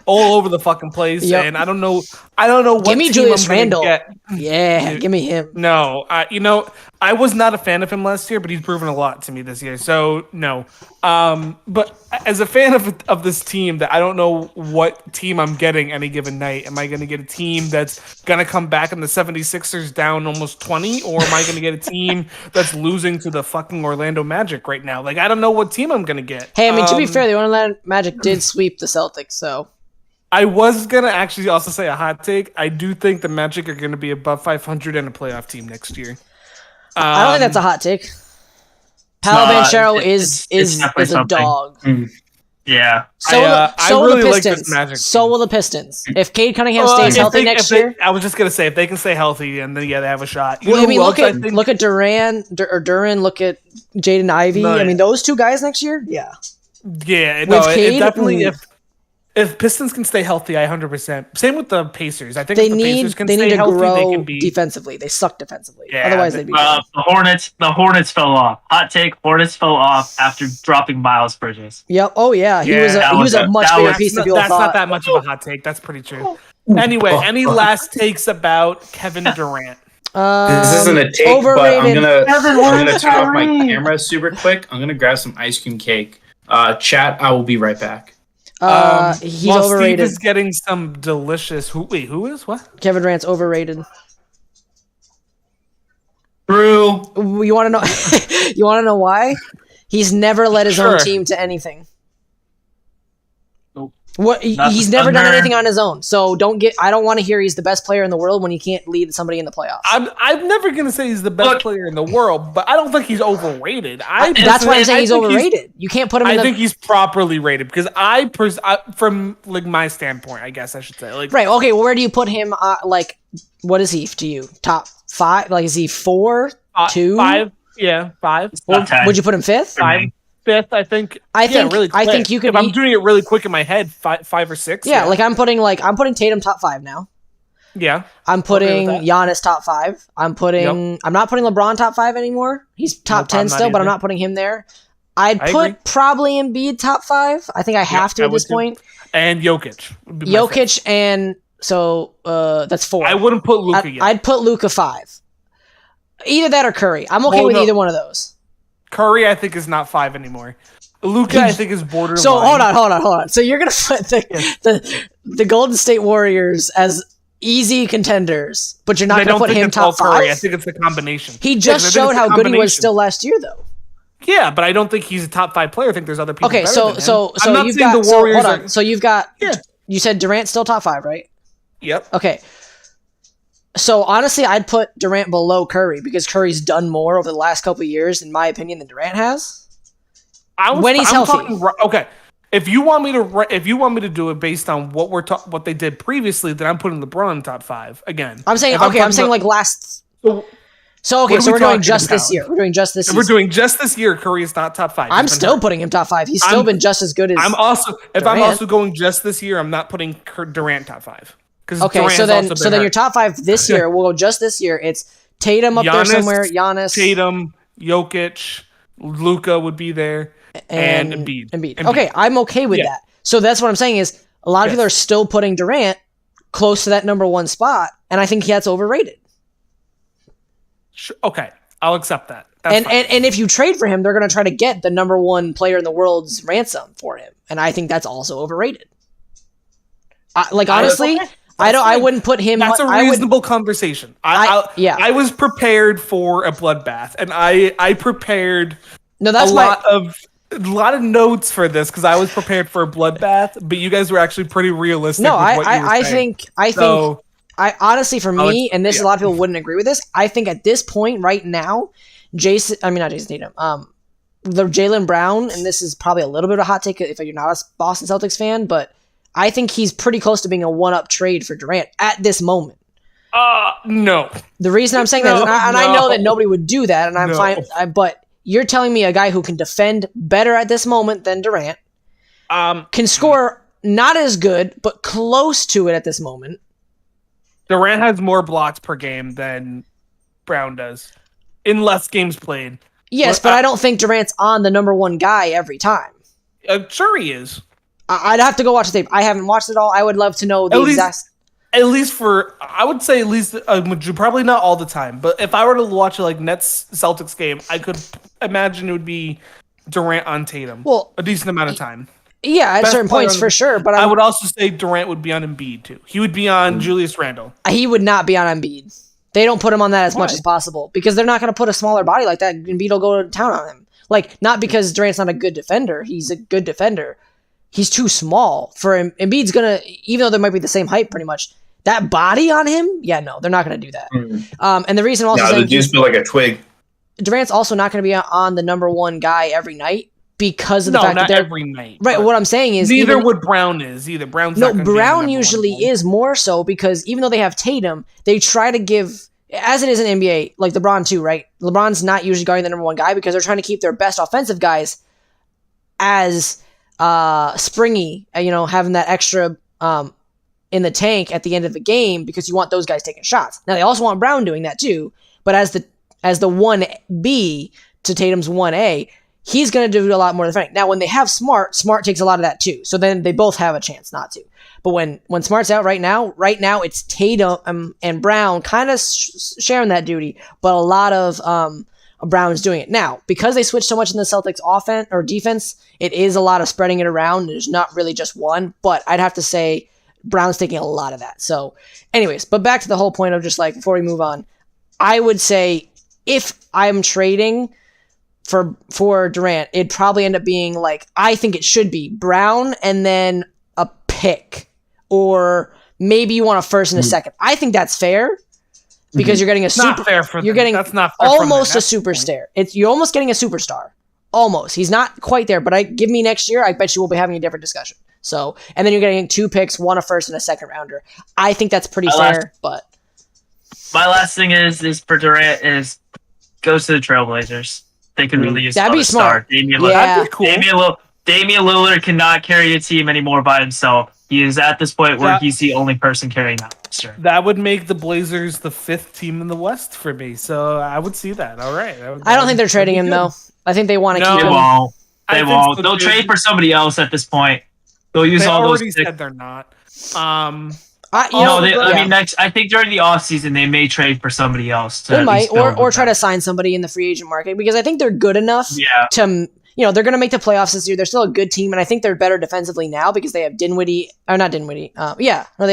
all over the fucking place, and I don't know what give me team Julius I'm Randle. get. Yeah, give me him. No, I was not a fan of him last year, but he's proven a lot to me this year. So no, but as a fan of this team, that I don't know what team I'm getting any given night. Am I going to get a team that's going to come back in the 76ers down almost 20, or am I going to get a team that's losing to the fucking Orlando Magic right now? Like, I don't know what team I'm going to get. Hey, I mean, to be fair, the Orlando Magic did sweep the Celtics, so. I was going to actually also say a hot take. I do think the Magic are going to be above 500 and a playoff team next year. I don't think that's a hot take. Paolo Banchero is a dog. Yeah. So will the Pistons. Like this so will the Pistons. If Cade Cunningham stays healthy next year. I was just going to say, if they can stay healthy, and then, they have a shot. Look at Duran, look at Jaden Ivey. No, I mean, those two guys next year? Yeah. Yeah, it definitely, if Pistons can stay healthy, 100%. Same with the Pacers. I think if the Pacers can stay healthy, they can be defensively. They suck defensively. Yeah, otherwise, they'd be the Hornets fell off. Hot take: Hornets fell off after dropping Miles Bridges. Yep. Oh yeah, he was a much bigger piece than people thought. That's not that much of a hot take. That's pretty true. Anyway, any last takes about Kevin Durant? This isn't a take, overrated. but I'm gonna turn off my camera super quick. I'm gonna grab some ice cream cake. Chat, I will be right back. He's overrated. Steve is getting some delicious. Who is what? Kevin Durant's overrated. True. You want to know? You want to know why? He's never led his own team to anything. What he's never done anything on his own. So I don't want to hear he's the best player in the world when he can't lead somebody in the playoffs. I'm never gonna say he's the best player in the world, but I don't think he's overrated. That's why I'm saying he's overrated. You can't put him. I think he's properly rated because from like my standpoint, I guess I should say like right. Okay, well, where do you put him? Like, what is he to you? Top 5? Like, is he 4, 2, 5? Yeah, 5. Would you put him 5th? 5th, I think. I think you could. If I'm doing it really quick in my head, 5 or 6. Yeah, like I'm putting Tatum top 5 now. Yeah, I'm putting Giannis top 5. I'm not putting LeBron top 5 anymore. He's top 10 still, but I'm not putting him there. I'd put probably Embiid top 5. I think I have to at this point. And Jokic. Jokic, and so that's 4. I wouldn't put Luka yet. I'd put Luka 5. Either that or Curry. I'm okay with either one of those. Curry, I think, is not 5 anymore. Luka, I think, is borderline. So hold on. So you're gonna put the Golden State Warriors as easy contenders, but you're not I going to don't put think him it's all top Curry. 5. I think it's the combination. He just I think showed it's the how good he was combination. still last year, though. Yeah, but I don't think he's a top 5 player. I think there's other people. Okay, better so than him. so I'm not you've saying got the Warriors. hold on. So you've got you said Durant still top 5, right? Yep. Okay. So honestly, I'd put Durant below Curry because Curry's done more over the last couple of years, in my opinion, than Durant has. When he's healthy. Okay. If you want me to do it based on what they did previously, then I'm putting LeBron in top 5 again. I'm saying like last. So What are we're we doing talking just this about? year. We're doing just this. If we're doing just this year, Curry is not top 5. I'm still putting him top 5. He's still been just as good as. I'm also going just this year, I'm not putting Durant top 5. Okay, Durant's so then your top 5 this year, we'll go just this year. It's Tatum up there somewhere, Giannis, Tatum, Jokic, Luka would be there, and Embiid. Okay, I'm okay with that. So that's what I'm saying is a lot of people are still putting Durant close to that number 1 spot, and I think that's overrated. Sure, okay, I'll accept that. And if you trade for him, they're going to try to get the number 1 player in the world's ransom for him, and I think that's also overrated. Honestly. I wouldn't put him. That's a reasonable conversation. I was prepared for a bloodbath, and I prepared a lot of notes for this because I was prepared for a bloodbath. But you guys were actually pretty realistic. No, with what you were saying. I honestly, for me, and this a lot of people wouldn't agree with this. I think at this point, right now, not Jason Tatum, the Jaylen Brown, and this is probably a little bit of a hot take if you're not a Boston Celtics fan, but I think he's pretty close to being a one-up trade for Durant at this moment. No. The reason I'm saying that, and I know that nobody would do that, and I'm fine. But you're telling me a guy who can defend better at this moment than Durant, can score not as good, but close to it at this moment. Durant has more blocks per game than Brown does in less games played. Yes, but I don't think Durant's on the number 1 guy every time. Sure he is. I'd have to go watch the tape. I haven't watched it all. I would love to know the exact. At least I would say probably not all the time, but if I were to watch a Nets Celtics game, I could imagine it would be Durant on Tatum. Well, a decent amount of time. Yeah, at certain points for sure. But I would also say Durant would be on Embiid too. He would be on Julius Randle. He would not be on Embiid. They don't put him on that as much as possible because they're not going to put a smaller body like that. Embiid will go to town on him. Not because Durant's not a good defender. He's a good defender. He's too small for him. Embiid's going to, even though they might be the same height pretty much, that body on him, no, they're not going to do that. And the reason I'm also saying the dude's built like a twig. Durant's also not going to be on the number 1 guy every night because of the fact that they're every night. Right. What I'm saying is neither would Brown is either. Brown usually is more so because even though they have Tatum, they try to give, as it is in NBA, like LeBron too, right? LeBron's not usually guarding the number 1 guy because they're trying to keep their best offensive guys as springy, having that extra in the tank at the end of the game because you want those guys taking shots. Now they also want Brown doing that too, but as the 1B to Tatum's 1A, he's going to do a lot more defending. Now when they have Smart takes a lot of that too. So then they both have a chance not to. But when Smart's out right now it's Tatum and Brown kind of sharing that duty, but a lot of Brown's doing it. Now, because they switch so much in the Celtics offense or defense, it is a lot of spreading it around. There's not really just one, but I'd have to say Brown's taking a lot of that. So anyways, but back to the whole point of just before we move on, I would say if I'm trading for Durant, it'd probably end up being I think it should be Brown and then a pick, or maybe you want a first and a second. I think that's fair. Because you're getting a super, not fair for you're getting that's not fair almost a superstar. You're almost getting a superstar. Almost. He's not quite there, but give me next year. I bet you we'll be having a different discussion. So, and then you're getting 2 picks, 1 a first and a second rounder. I think that's pretty fair. But my last thing is for Durant is goes to the Trailblazers. They could really use that'd be smart. Damian Lillard. Yeah. That'd be cool. Damian Lillard cannot carry a team anymore by himself. He is at this point where he's the only person carrying that roster. That would make the Blazers the 5th team in the West for me. So I would see that. All right. I don't think they're trading him though. I think they want to keep him. They won't. They'll trade for somebody else at this point. They'll use all those. They already said they're not. I think during the offseason they may trade for somebody else. They might, or try to sign somebody in the free agent market because I think they're good enough to they're going to make the playoffs this year. They're still a good team, and I think they're better defensively now because they have Dinwiddie, or not Dinwiddie. They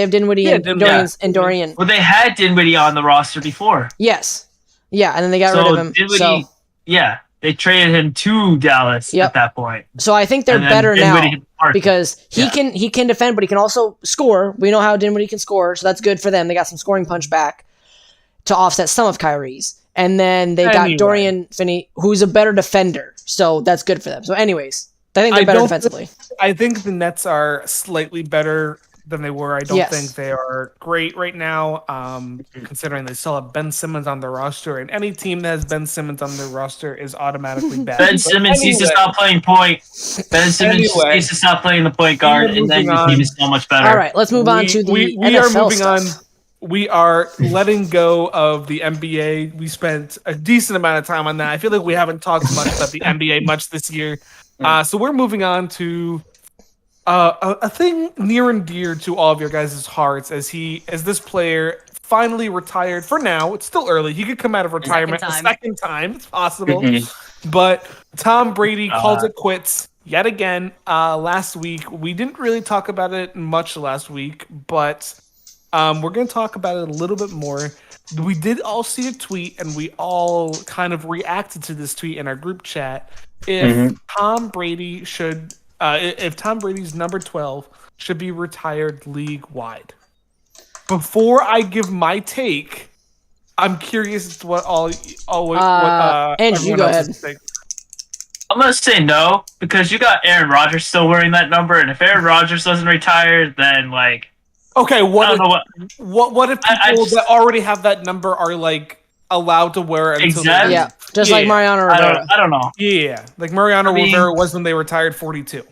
have Dinwiddie and Dorian. Well, they had Dinwiddie on the roster before. Yes. Yeah, and then they got rid of him. Dinwiddie, they traded him to Dallas at that point. So I think they're better now because he can defend, but he can also score. We know how Dinwiddie can score, so that's good for them. They got some scoring punch back to offset some of Kyrie's. And then they got Dorian Finney, who's a better defender. So that's good for them. So anyways, I think they're better defensively. I think the Nets are slightly better than they were. I don't think they are great right now, considering they still have Ben Simmons on their roster. And any team that has Ben Simmons on their roster is automatically bad. Ben Simmons needs to stop playing point. Ben Simmons needs to stop playing the point guard, and then the team is so much better. All right, let's move on to the NFL stuff. We are letting go of the NBA. We spent a decent amount of time on that. I feel like we haven't talked much about the NBA much this year. So we're moving on to a thing near and dear to all of your guys' hearts as this player finally retired for now. It's still early. He could come out of retirement a second time. It's possible. But Tom Brady calls it quits yet again last week. We didn't really talk about it much last week, but we're going to talk about it a little bit more. We did all see a tweet, and we all kind of reacted to this tweet in our group chat. If Tom Brady if Tom Brady's number 12 should be retired league-wide. Before I give my take, I'm curious as to what Andrew, you go ahead. Think. I'm going to say no, because you got Aaron Rodgers still wearing that number, and if Aaron Rodgers doesn't retire, then, like... Okay, what if people that already have that number are like allowed to wear it until like Mariano Rivera. I don't know. Yeah, like Mariano Rivera was when they retired 42.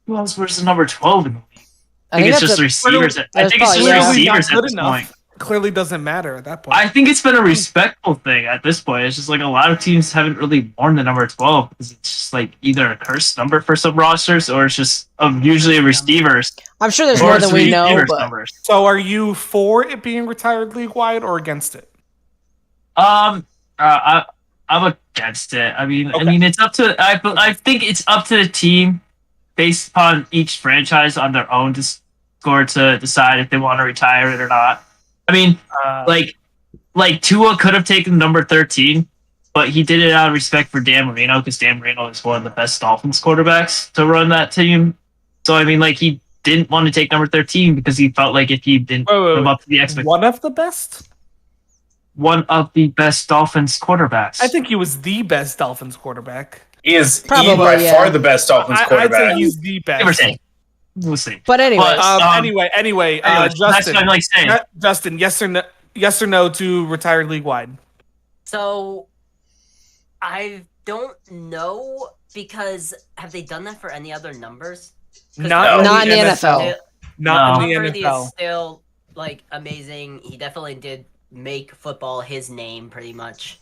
Who else wears the number 12 in the league? I think it's just receivers. I think it's just receivers at this point. Clearly doesn't matter at that point. I think it's been a respectful thing at this point. It's just like a lot of teams haven't really worn the number 12 because it's just like either a cursed number for some rosters or it's just usually receivers. I'm sure there's more than we know. But... So are you for it being retired league-wide or against it? I'm against it. I mean, it's up to. I think it's up to the team based upon each franchise on their own to decide if they want to retire it or not. I mean, like Tua could have taken number 13, but he did it out of respect for Dan Marino because Dan Marino is one of the best Dolphins quarterbacks to run that team. So I mean, like he didn't want to take number 13 because he felt like if he didn't live up to the expectations. One of the best? One of the best Dolphins quarterbacks. I think he was the best Dolphins quarterback. He is probably by far the best Dolphins quarterback. I'd say he's the best. We'll see. But anyway, Justin, yes or no to retired league-wide? So, I don't know because have they done that for any other numbers? Not in the NFL. Not in the Brady NFL. Is still like amazing. He definitely did make football his name, pretty much.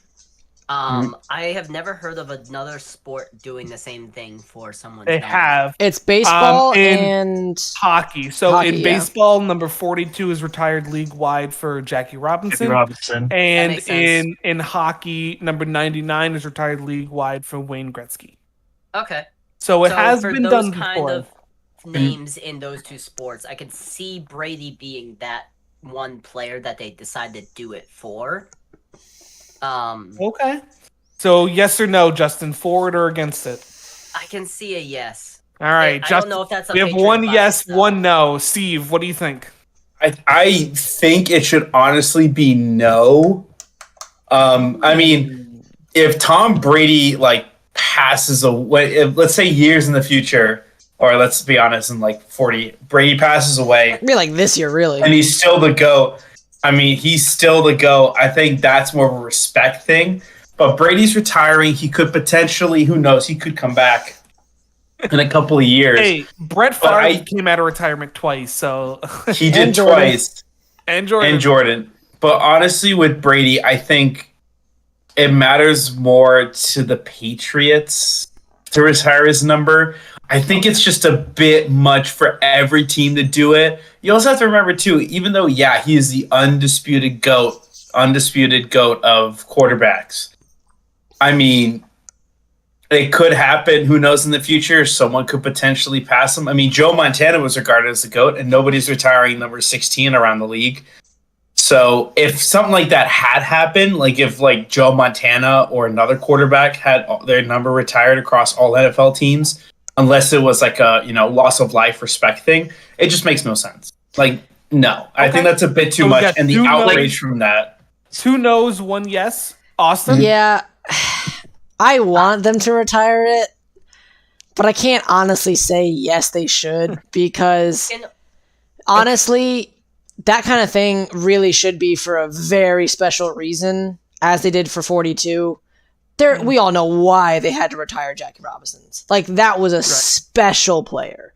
I have never heard of another sport doing the same thing for someone. They have. It's baseball and hockey. So in baseball, number 42 is retired league-wide for Jackie Robinson. And in hockey, number 99 is retired league-wide for Wayne Gretzky. Okay. So it has been done before. Kind of names in those two sports, I could see Brady being that one player that they decided to do it for. Okay. So yes or no, Justin, for it or against it? I can see a yes. All right, I don't know if that's we have one yes, one no. Steve, what do you think? I think it should honestly be no. I mean, if Tom Brady passes away, let's say years in the future, or let's be honest, in 40, Brady passes away. It'd be like this year, really. And he's still the GOAT. I mean, he's still the GOAT. I think that's more of a respect thing. But Brady's retiring. He could potentially, who knows, he could come back in a couple of years. Hey, Brett Favre came out of retirement twice, so... He did twice. And Jordan. But honestly, with Brady, I think it matters more to the Patriots to retire his number. I think it's just a bit much for every team to do it. You also have to remember, too, even though, he is the undisputed GOAT of quarterbacks. I mean, it could happen. Who knows in the future? Someone could potentially pass him. I mean, Joe Montana was regarded as the GOAT, and nobody's retiring number 16 around the league. So if something like that had happened, like if like Joe Montana or another quarterback had their number retired across all NFL teams, unless it was like a loss of life respect thing, it just makes no sense. Like, no, I think that's a bit too much, and the outrage from that. 2 no's, 1 yes. Austin? Yeah, I want them to retire it, but I can't honestly say yes they should, because honestly, that kind of thing really should be for a very special reason, as they did for 42. We all know why they had to retire Jackie Robinson's. Like, that was a special player.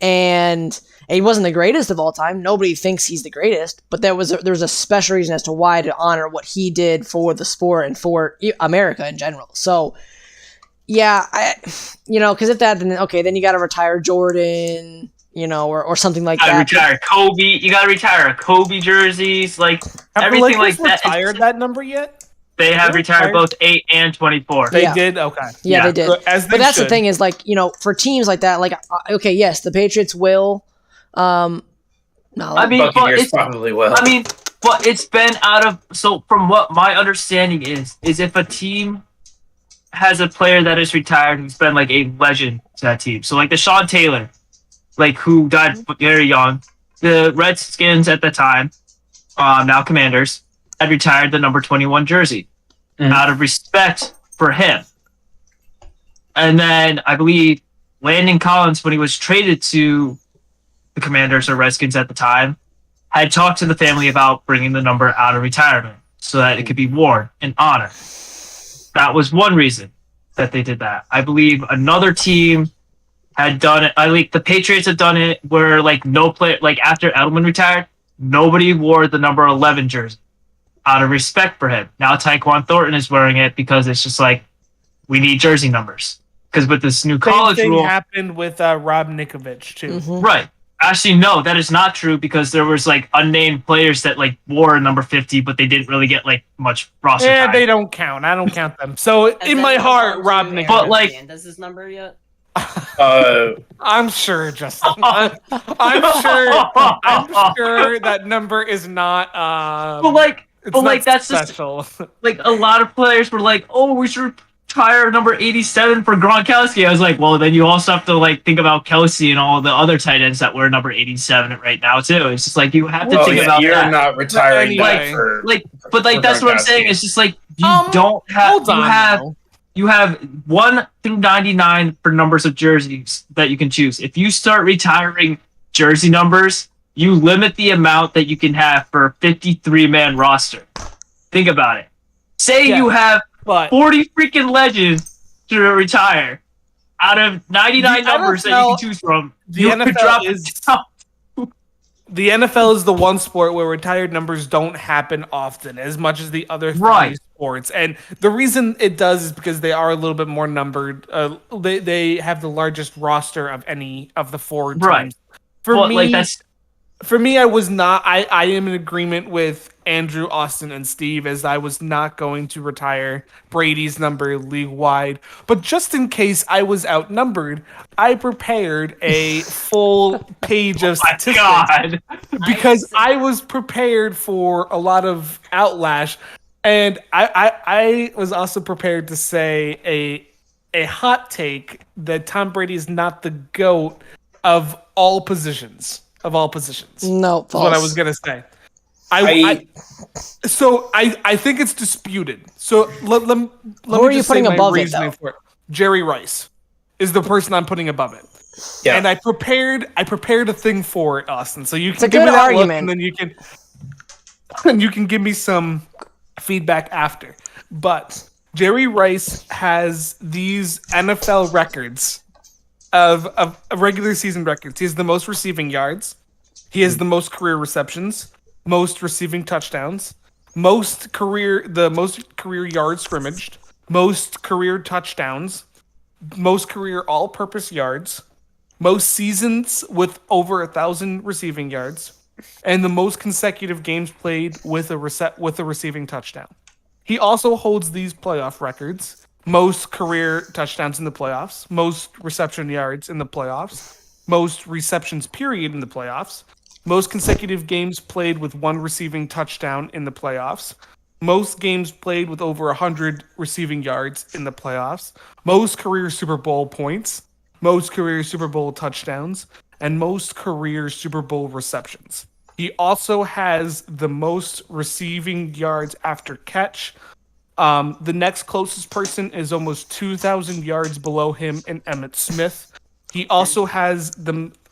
And he wasn't the greatest of all time. Nobody thinks he's the greatest, but there was a special reason as to why to honor what he did for the sport and for America in general. So, yeah, because if that, then you got to retire Jordan, or something like that. Retire Kobe. You got to retire Kobe jerseys, like have everything like that. Retired that number yet? They have retired both 8 and 24. They did? Okay. Yeah, they did. But that's the thing is, like, for teams like that, like, okay, yes, the Patriots will. No, I mean, Buccaneers probably will. I mean, but it's been out of. So, from what my understanding is if a team has a player that is retired who's been like a legend to that team. So, like the Sean Taylor, like who died very young. The Redskins at the time, now Commanders, had retired the number 21 jersey out of respect for him. And then I believe Landon Collins, when he was traded to the Commanders or Redskins at the time, had talked to the family about bringing the number out of retirement so that it could be worn in honor. That was one reason that they did that. I believe another team had done it. I think the Patriots have done it where like no player, like after Edelman retired, nobody wore the number 11 jersey out of respect for him. Now Tyquan Thornton is wearing it because it's just like, we need jersey numbers. Because with this new college rule, rule, happened with Rob Nikovich too. Mm-hmm. Right. Actually, no, that is not true because there was like unnamed players that like wore number 50, but they didn't really get like much roster time. They don't count. I don't count them. So in my heart, Rob Nikovich. But like, does his number yet? I'm sure, Justin. I'm sure that number is not. That's special. Just like a lot of players were like, "Oh, we should retire number 87 for Gronkowski." I was like, "Well, then you also have to like think about Kelsey and all the other tight ends that wear number 87 right now too." It's just like you have to think about you're that. not retiring But that's what I'm saying. It's just like you don't have. You have 1 through 99 for numbers of jerseys that you can choose. If you start retiring jersey numbers, you limit the amount that you can have for a 53-man roster. Think about it. Say you have 40 freaking legends to retire out of 99 numbers that you can choose from. The NFL is the one sport where retired numbers don't happen often as much as the other three sports. And the reason it does is because they are a little bit more numbered. They have the largest roster of any of the 4 teams. Right. For me, I was not. I am in agreement with Andrew, Austin, and Steve as I was not going to retire Brady's number league-wide. But just in case I was outnumbered, I prepared a full page of statistics because I was prepared for a lot of outlash. And I was also prepared to say a hot take that Tom Brady is not the GOAT of all positions. No, false. That's what I was gonna say. I think it's disputed. So let me just say my reasoning for it. Jerry Rice is the person I'm putting above it. Yeah. And I prepared a thing for it, Austin. So you can give me that argument, look, and then you can give me some feedback after. But Jerry Rice has these NFL records of regular season records. He has the most receiving yards. He has the most career receptions, most receiving touchdowns, most career yards scrimmaged, most career touchdowns, most career all-purpose yards, most seasons with over 1,000 receiving yards, and the most consecutive games played with a receiving touchdown. He also holds these playoff records most career touchdowns in the playoffs, most reception yards in the playoffs, most receptions period in the playoffs, most consecutive games played with one receiving touchdown in the playoffs, most games played with over 100 receiving yards in the playoffs, most career Super Bowl points, most career Super Bowl touchdowns, and most career Super Bowl receptions. He also has the most receiving yards after catch. The next closest person is almost 2,000 yards below him in Emmitt Smith. He also has,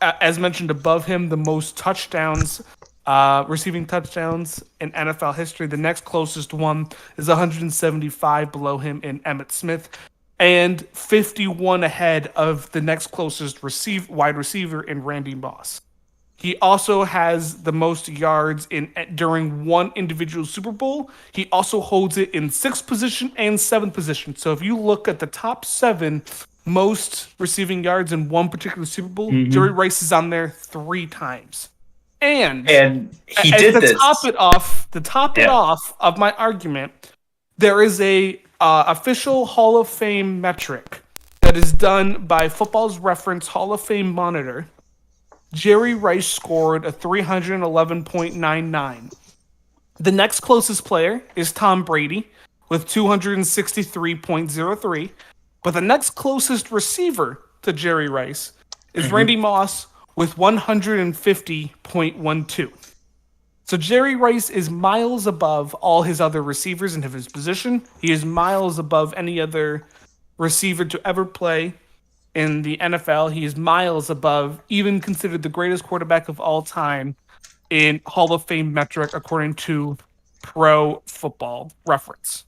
as mentioned above him, the most touchdowns, receiving touchdowns in NFL history. The next closest one is 175 below him in Emmitt Smith, and 51 ahead of the next closest wide receiver in Randy Moss. He also has the most yards during one individual Super Bowl. He also holds it in 6th position and 7th position. So if you look at the top 7 most receiving yards in one particular Super Bowl, Jerry Rice is on there 3 times. And he did this. To top it off of my argument, there is a official Hall of Fame metric that is done by Football's Reference Hall of Fame monitor. Jerry Rice scored a 311.99. The next closest player is Tom Brady with 263.03. But the next closest receiver to Jerry Rice is Randy Moss with 150.12. So Jerry Rice is miles above all his other receivers in his position. He is miles above any other receiver to ever play in the NFL. He is miles above, even considered the greatest quarterback of all time in Hall of Fame metric, according to Pro Football Reference.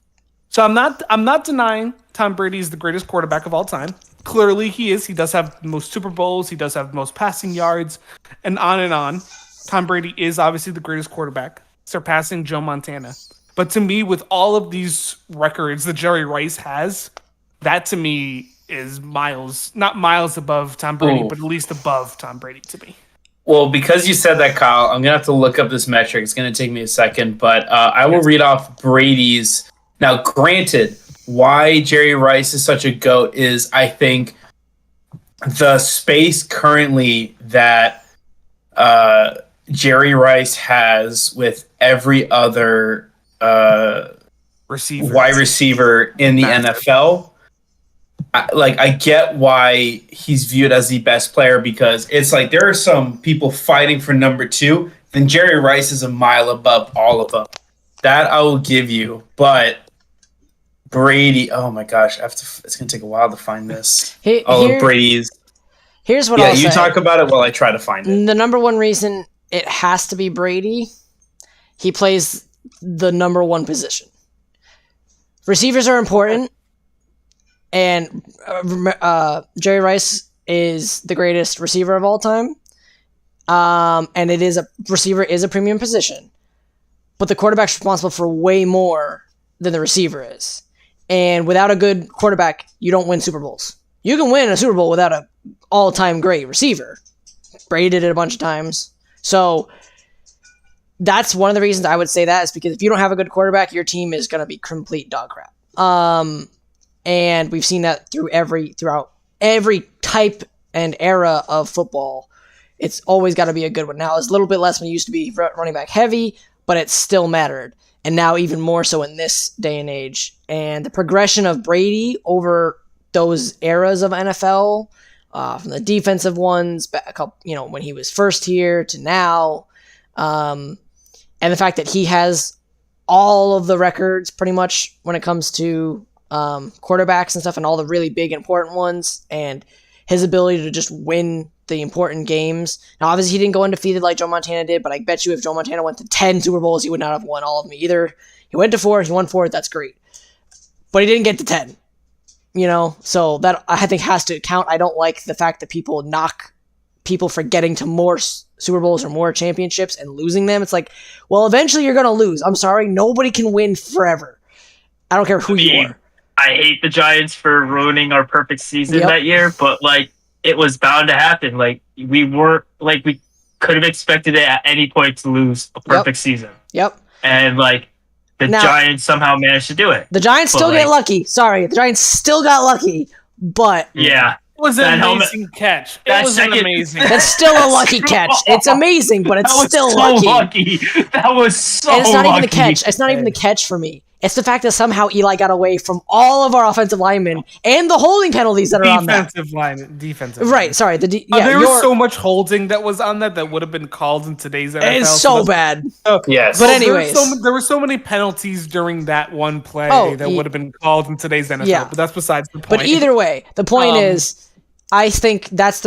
So I'm not denying Tom Brady is the greatest quarterback of all time. Clearly he is. He does have the most Super Bowls. He does have the most passing yards, and on and on. Tom Brady is obviously the greatest quarterback, surpassing Joe Montana. But to me, with all of these records that Jerry Rice has, that to me is not miles above Tom Brady, but at least above Tom Brady to me. Well, because you said that, Kyle, I'm going to have to look up this metric. It's going to take me a second, but I will read off Brady's. Now, granted, why Jerry Rice is such a GOAT is, I think, the space currently that Jerry Rice has with every other wide receiver in the NFL. I get why he's viewed as the best player, because it's like there are some people fighting for number 2, then Jerry Rice is a mile above all of them. That I will give you. But Brady, oh my gosh, it's going to take a while to find this. All of Brady's. Here's what I'll say. Yeah, you talk about it while I try to find it. The number one reason it has to be Brady, he plays the number 1 position. Receivers are important. And Jerry Rice is the greatest receiver of all time. And receiver is a premium position. But the quarterback's responsible for way more than the receiver is. And without a good quarterback, you don't win Super Bowls. You can win a Super Bowl without an all-time great receiver. Brady did it a bunch of times. So that's one of the reasons I would say that, is because if you don't have a good quarterback, your team is going to be complete dog crap. And we've seen that throughout every type and era of football. It's always got to be a good one. Now, it's a little bit less when it used to be running back heavy, but it still mattered. And now even more so in this day and age. And the progression of Brady over those eras of NFL, from the defensive ones, when he was first here to now, and the fact that he has all of the records pretty much when it comes to quarterbacks and stuff, and all the really big important ones, and his ability to just win the important games. Now, obviously, he didn't go undefeated like Joe Montana did, but I bet you if Joe Montana went to 10 Super Bowls, he would not have won all of them either. He went to 4, he won 4, that's great. But he didn't get to 10. So that I think has to count. I don't like the fact that people knock people for getting to more Super Bowls or more championships and losing them. It's like, well, eventually you're going to lose. I'm sorry. Nobody can win forever. I don't care who you are. I hate the Giants for ruining our perfect season that year, but it was bound to happen. We could have expected it at any point to lose a perfect season. Yep. And the Giants somehow managed to do it. The Giants still get lucky. Sorry, the Giants still got lucky, but yeah. It was an amazing catch. It was an amazing catch. That's still a lucky catch. It's amazing, but it's still lucky. That was so and it's not lucky. even the catch. It's not even the catch for me. It's the fact that somehow Eli got away from all of our offensive linemen and the holding penalties that are on that. Defensive right, sorry. There was so much holding that was on that would have been called in today's NFL. It's so bad. Yes. But anyways. There were so many penalties during that one play that would have been called in today's NFL. Yeah. But that's besides the point. But either way, the point is, I think that's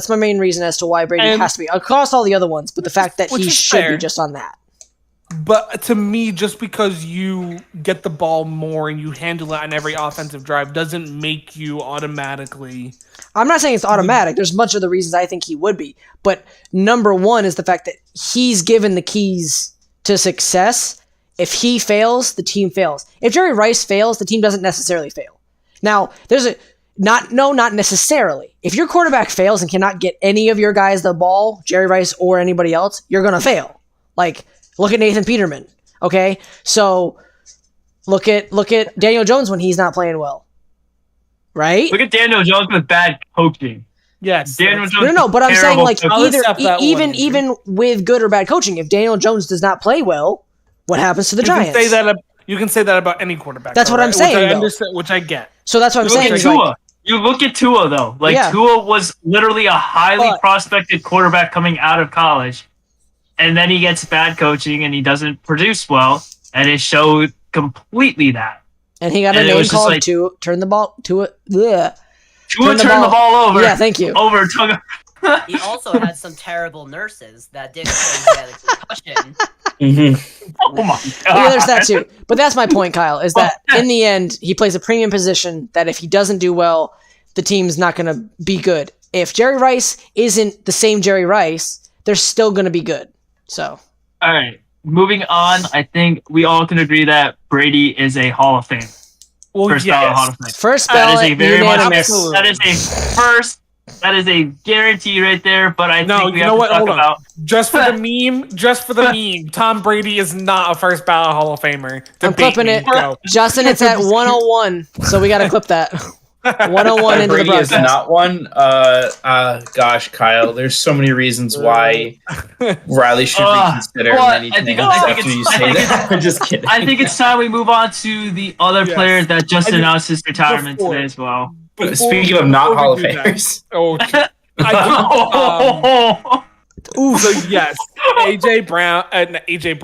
my main reason as to why Brady has to be across all the other ones. But the fact that he should be just on that. But to me, just because you get the ball more and you handle it on every offensive drive doesn't make you automatically... I'm not saying it's automatic. There's much of the reasons I think he would be. But number one is the fact that he's given the keys to success. If he fails, the team fails. If Jerry Rice fails, the team doesn't necessarily fail. Now, not necessarily. If your quarterback fails and cannot get any of your guys the ball, Jerry Rice or anybody else, you're going to fail. Like... Look at Nathan Peterman, okay? So look at Daniel Jones when he's not playing well, right? Look at Daniel Jones with bad coaching. Yes, Daniel Jones. No, but I'm saying like either even with good or bad coaching, if Daniel Jones does not play well, what happens to the Giants? You can say that about any quarterback. That's what I'm saying, which I get. So that's what I'm saying. Tua. You look at Tua though. Tua was literally a highly prospected quarterback coming out of college. And then he gets bad coaching and he doesn't produce well, and it showed completely that. And he got a name called to turn the ball to it. Tua turned the ball over. Yeah, thank you. Over. He also had some terrible nurses that didn't say he had a concussion. Mm-hmm. Oh my god. Yeah, there's that too. But that's my point, Kyle, is that in the end, he plays a premium position that if he doesn't do well, the team's not going to be good. If Jerry Rice isn't the same Jerry Rice, they're still going to be good. So, all right, moving on. I think we all can agree that Brady is a Hall of Fame. First ballot Hall of Fame. First ballot, unanimous. That is a first. That is a guarantee right there. But I think we have to talk about just for the meme. Tom Brady is not a first ballot Hall of Famer. I'm clipping it. Justin, it's at 101, so we got to clip that. 101 into the Brady broadcast. is not one. Gosh, Kyle, there's so many reasons why Riley should reconsider anything after you say that. I'm just kidding. I think it's time we move on to the other players that just announced his retirement today as well. Speaking of not Hall of Famers. So yes, AJ Brown. AJ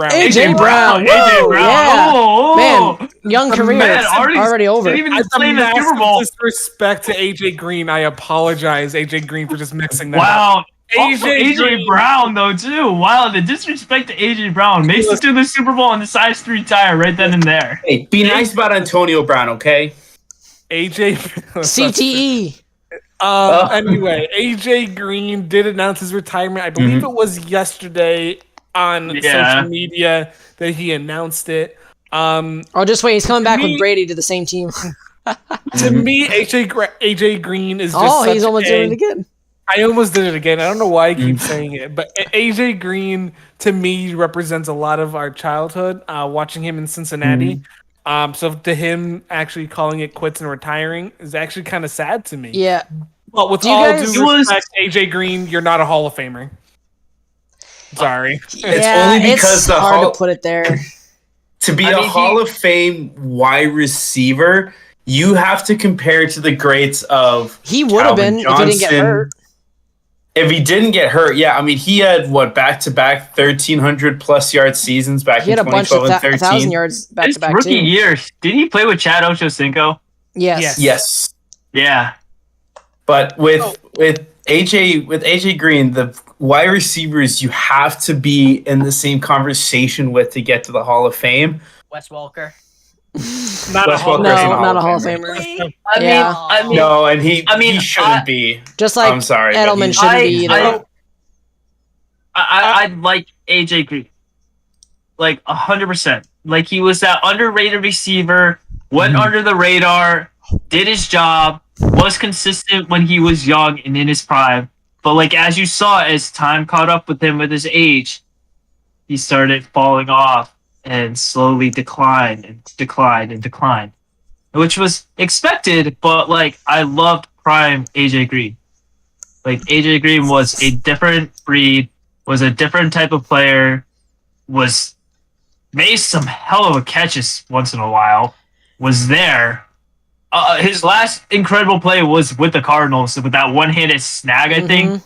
Brown. Oh, man, young career already over. Didn't even play in the Super Bowl. Disrespect to AJ Green. I apologize, AJ Green, for just mixing that. Wow. Up. AJ Brown though too. Wow, the disrespect to AJ Brown makes it to the Super Bowl in the size 3 tire right then and there. Hey, be nice about Antonio Brown, okay? AJ CTE. Anyway, AJ Green did announce his retirement. I believe it was yesterday on social media that he announced it. Just wait, he's coming back with Brady to the same team. To me, AJ Green is just he's almost doing it again. I almost did it again. I don't know why I keep saying it, but AJ Green to me represents a lot of our childhood. Watching him in Cincinnati. So to him actually calling it quits and retiring is actually kind of sad to me. Yeah. But with all due respect, AJ Green, you're not a Hall of Famer. Sorry. It's only because it's hard to put it there. To be a Hall of Fame wide receiver, you have to compare to the greats of he would have been if he didn't get hurt. If he didn't get hurt, yeah. I mean, he had back-to-back 1,300+ yard seasons back in 2012 and 13. 1,000 yards back-to-back. His rookie years. Did he play with Chad Ochocinco? Yes. Yeah. But with AJ Green, the wide receivers you have to be in the same conversation with to get to the Hall of Fame. Wes Welker. Not a Hall of Famer. He shouldn't be. Just like I'm sorry, Edelman shouldn't be either. I like AJ Green, like 100%. Like he was that underrated receiver, went under the radar, did his job, was consistent when he was young and in his prime. But like as you saw, as time caught up with him with his age, he started falling off. and slowly declined and declined and declined, which was expected. But like, I loved prime AJ Green. Like, AJ Green was a different breed, was a different type of player, made some hell of a catches once in a while, was there. His last incredible play was with the Cardinals with that one-handed snag, I think.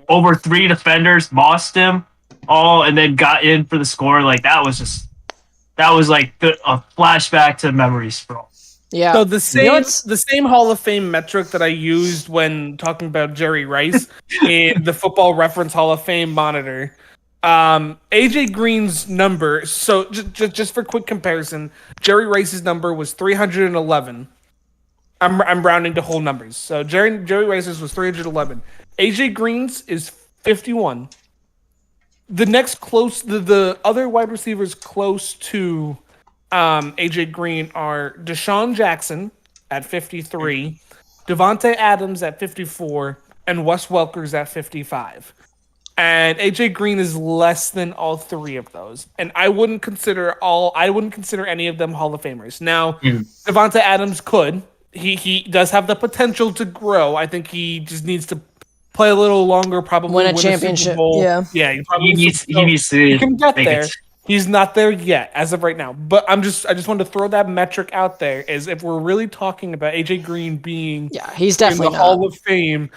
Over 3 defenders, mossed him all, and then got in for the score. Like, that was like a flashback to memories for all. Yeah. So the same Hall of Fame metric that I used when talking about Jerry Rice in the Football Reference Hall of Fame monitor. AJ Green's number. So just for quick comparison, Jerry Rice's number was 311. I'm rounding to whole numbers. So Jerry Rice's was 311. AJ Green's is 51. The next close, the other wide receivers close to AJ Green are Deshaun Jackson at 53, Devontae Adams at 54, and Wes Welker's at 55. And AJ Green is less than all 3 of those. And I wouldn't consider any of them Hall of Famers. Now, Devontae Adams could. He does have the potential to grow. I think he just needs to play a little longer, probably win a championship. Yeah, he needs to. He can get there. He's not there yet as of right now. But I just wanted to throw that metric out there. Is if we're really talking about AJ Green being he's definitely in the Hall of Fame,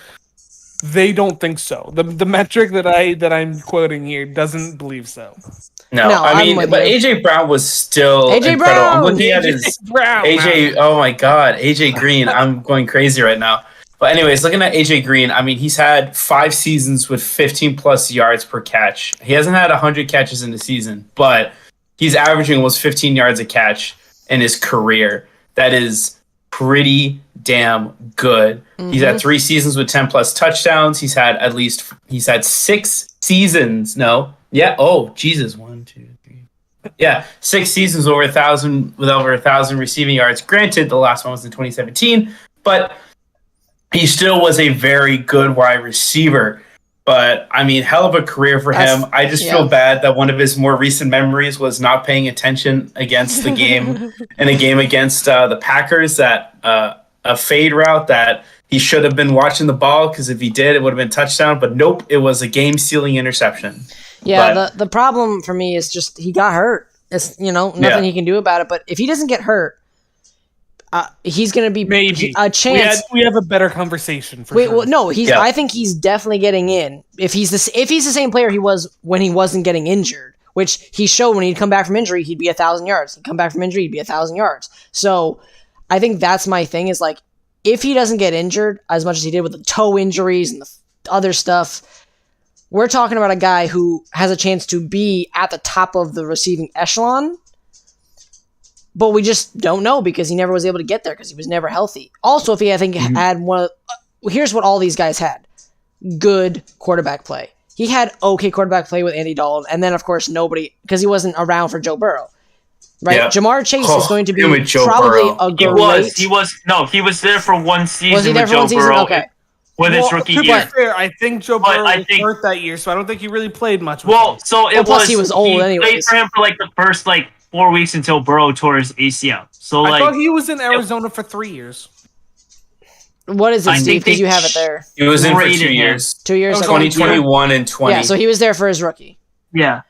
they don't think so. The metric that I'm quoting here doesn't believe so. No, I mean, but AJ Brown was still AJ incredible. Brown! I'm looking at his AJ. Oh my God, AJ Green! I'm going crazy right now. But anyways, looking at AJ Green, I mean, he's had 5 seasons with 15 plus yards per catch. He hasn't had 100 catches in the season, but he's averaging almost 15 yards a catch in his career. That is pretty damn good. He's had 3 seasons with 10 plus touchdowns. He's had 6 seasons. No. Yeah. Oh, Jesus. 1, 2, 3. Yeah. 6 seasons over 1,000 with over 1,000 receiving yards. Granted, the last one was in 2017, but he still was a very good wide receiver. But I mean, hell of a career for him. I just feel bad that one of his more recent memories was not paying attention against the game in a game against the Packers, that a fade route that he should have been watching the ball, because if he did, it would have been touchdown. But nope, it was a game-sealing interception. Yeah, but the problem for me is just he got hurt. It's nothing he can do about it. But if he doesn't get hurt, he's going to be maybe a chance. We have a better conversation. Sure. Well, no, I think he's definitely getting in. If he's the same player he was when he wasn't getting injured, which he showed when he'd come back from injury, he'd be 1,000 yards. He'd come back from injury, he'd be 1,000 yards. So I think that's my thing. Is like, if he doesn't get injured as much as he did with the toe injuries and the other stuff, we're talking about a guy who has a chance to be at the top of the receiving echelon. But we just don't know because he never was able to get there because he was never healthy. Also, if he, I think, had one of... Here's what all these guys had. Good quarterback play. He had okay quarterback play with Andy Dalton, and then, of course, nobody... Because he wasn't around for Joe Burrow. Right? Yeah. Jamar Chase is going to be probably a great... He was there for one season. Was he there for one season? Okay. With his rookie year. To be fair, I think Joe Burrow was hurt that year, so I don't think he really played much. Plus he was old anyways. He played for him for the first 4 weeks until Burrow tore his ACL. So I thought he was in Arizona for 3 years. What is it, Steve? Because you have it there. He was in for 2 years. 2 years? 2021 and 20. Yeah, so he was there for his rookie. Yeah.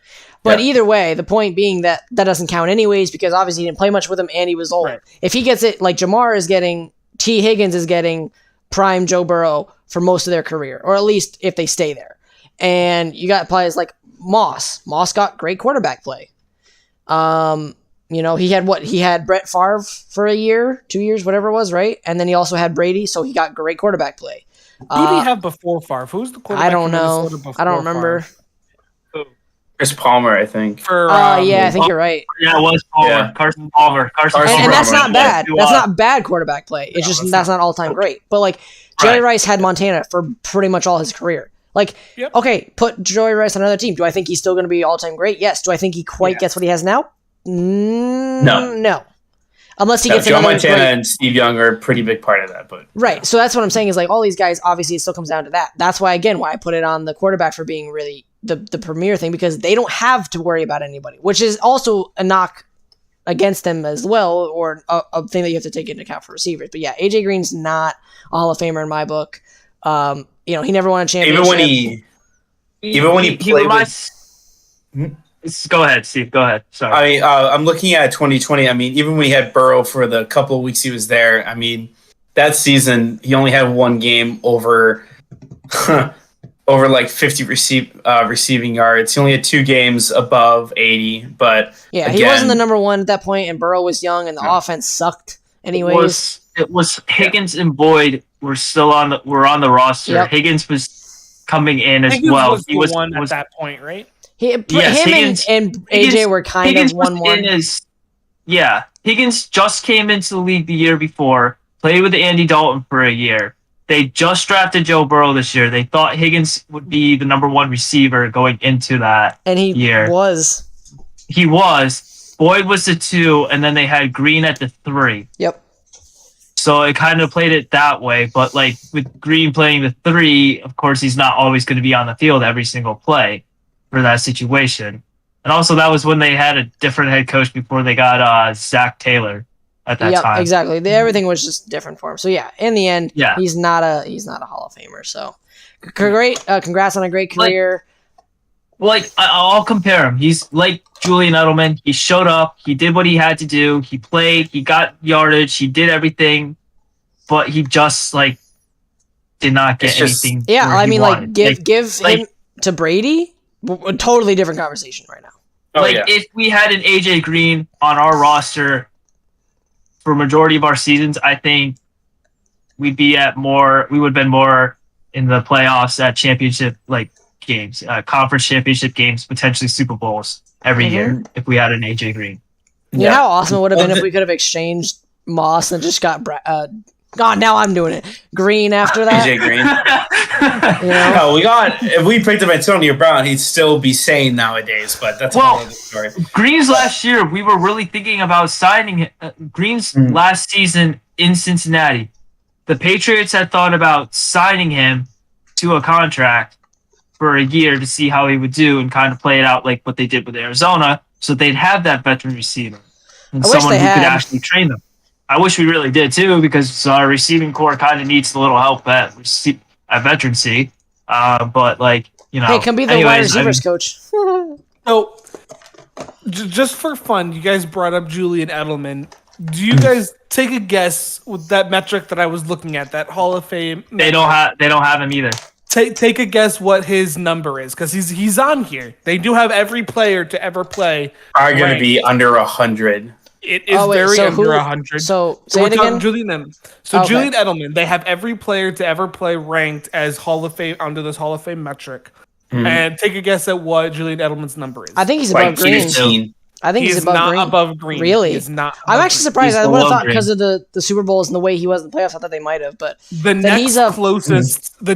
But either way, the point being that doesn't count anyways, because obviously he didn't play much with him and he was old. Right. If he gets it like Jamar is getting, T. Higgins is getting prime Joe Burrow for most of their career, or at least if they stay there. And you got players like Moss. Moss got great quarterback play. He had Brett Favre for a year, 2 years, whatever it was, right? And then he also had Brady, so he got great quarterback play. Who did he have before Favre? Who was the quarterback? I don't know. I don't remember. Chris Palmer, I think. I think you're right. Yeah, it was Palmer. Yeah. Carson Palmer. And that's not bad. That's not bad quarterback play. It's just that's not all-time great. But Jerry Rice had Montana for pretty much all his career. Okay, put Jerry Rice on another team. Do I think he's still going to be all-time great? Yes. Do I think he quite gets what he has now? No. Unless he gets Joe another Montana and Steve Young are a pretty big part of that. But right. So that's what I'm saying is all these guys, obviously it still comes down to that. That's why I put it on the quarterback for being really the premier thing because they don't have to worry about anybody, which is also a knock against them as well, or a thing that you have to take into account for receivers. But yeah, AJ Green's not a Hall of Famer in my book. He never won a championship. Even when he played Go ahead, Steve. Go ahead. Sorry. I mean, I'm looking at 2020. I mean, even when he had Burrow for the couple of weeks he was there, I mean, that season he only had one game over over like 50 receiving yards. He only had 2 games above 80. But yeah, he wasn't the number one at that point, and Burrow was young, and the offense sucked. Anyways, it was Higgins and Boyd were still on the roster. Yep. Higgins was coming in as well. He was one at that point, right? Higgins and AJ were kind of 1-1. Higgins just came into the league the year before, played with Andy Dalton for a year. They just drafted Joe Burrow this year. They thought Higgins would be the number 1 receiver going into that and he year. was. He was. Boyd was the 2, and then they had Green at the 3. Yep. So it kind of played it that way. But like with Green playing the 3, of course, he's not always going to be on the field every single play for that situation. And also that was when they had a different head coach before they got Zach Taylor at that time. Exactly. Everything was just different for him. So yeah, in the end, he's not a Hall of Famer. So great, congrats on a great career. I'll compare him. He's like Julian Edelman. He showed up. He did what he had to do. He played. He got yardage. He did everything, but he just did not get anything. Yeah, I mean, give him to Brady. A totally different conversation right now. If we had an AJ Green on our roster for majority of our seasons, I think we would have been more in the playoffs at championship games, conference championship games, potentially Super Bowls every year if we had an AJ Green. You know how awesome it would have been if we could have exchanged Moss and just got God, now I'm doing it. Green after that. AJ Green. If we picked up Antonio Brown, he'd still be sane nowadays, but that's another story. Green's last year, we were really thinking about signing him. Green's last season in Cincinnati. The Patriots had thought about signing him to a contract for a year to see how he would do and kind of play it out like what they did with Arizona, so they'd have that veteran receiver and someone who could actually train them. I wish we really did too, because our receiving core kind of needs a little help at veterancy. Hey, come be the wide receivers coach. So, just for fun, you guys brought up Julian Edelman. Do you guys take a guess with that metric that I was looking at, that Hall of Fame? They don't have him either. Take a guess what his number is, because he's on here. They do have every player to ever play are going to be under 100. It is under 100. So say it again. Julian Edelman. They have every player to ever play ranked as Hall of Fame under this Hall of Fame metric. And take a guess at what Julian Edelman's number is. I think he's above Green. 15. I think he's above Green. Really? He's not. I'm actually surprised. I would have thought because of the Super Bowls and the way he was in the playoffs, I thought they might have. But the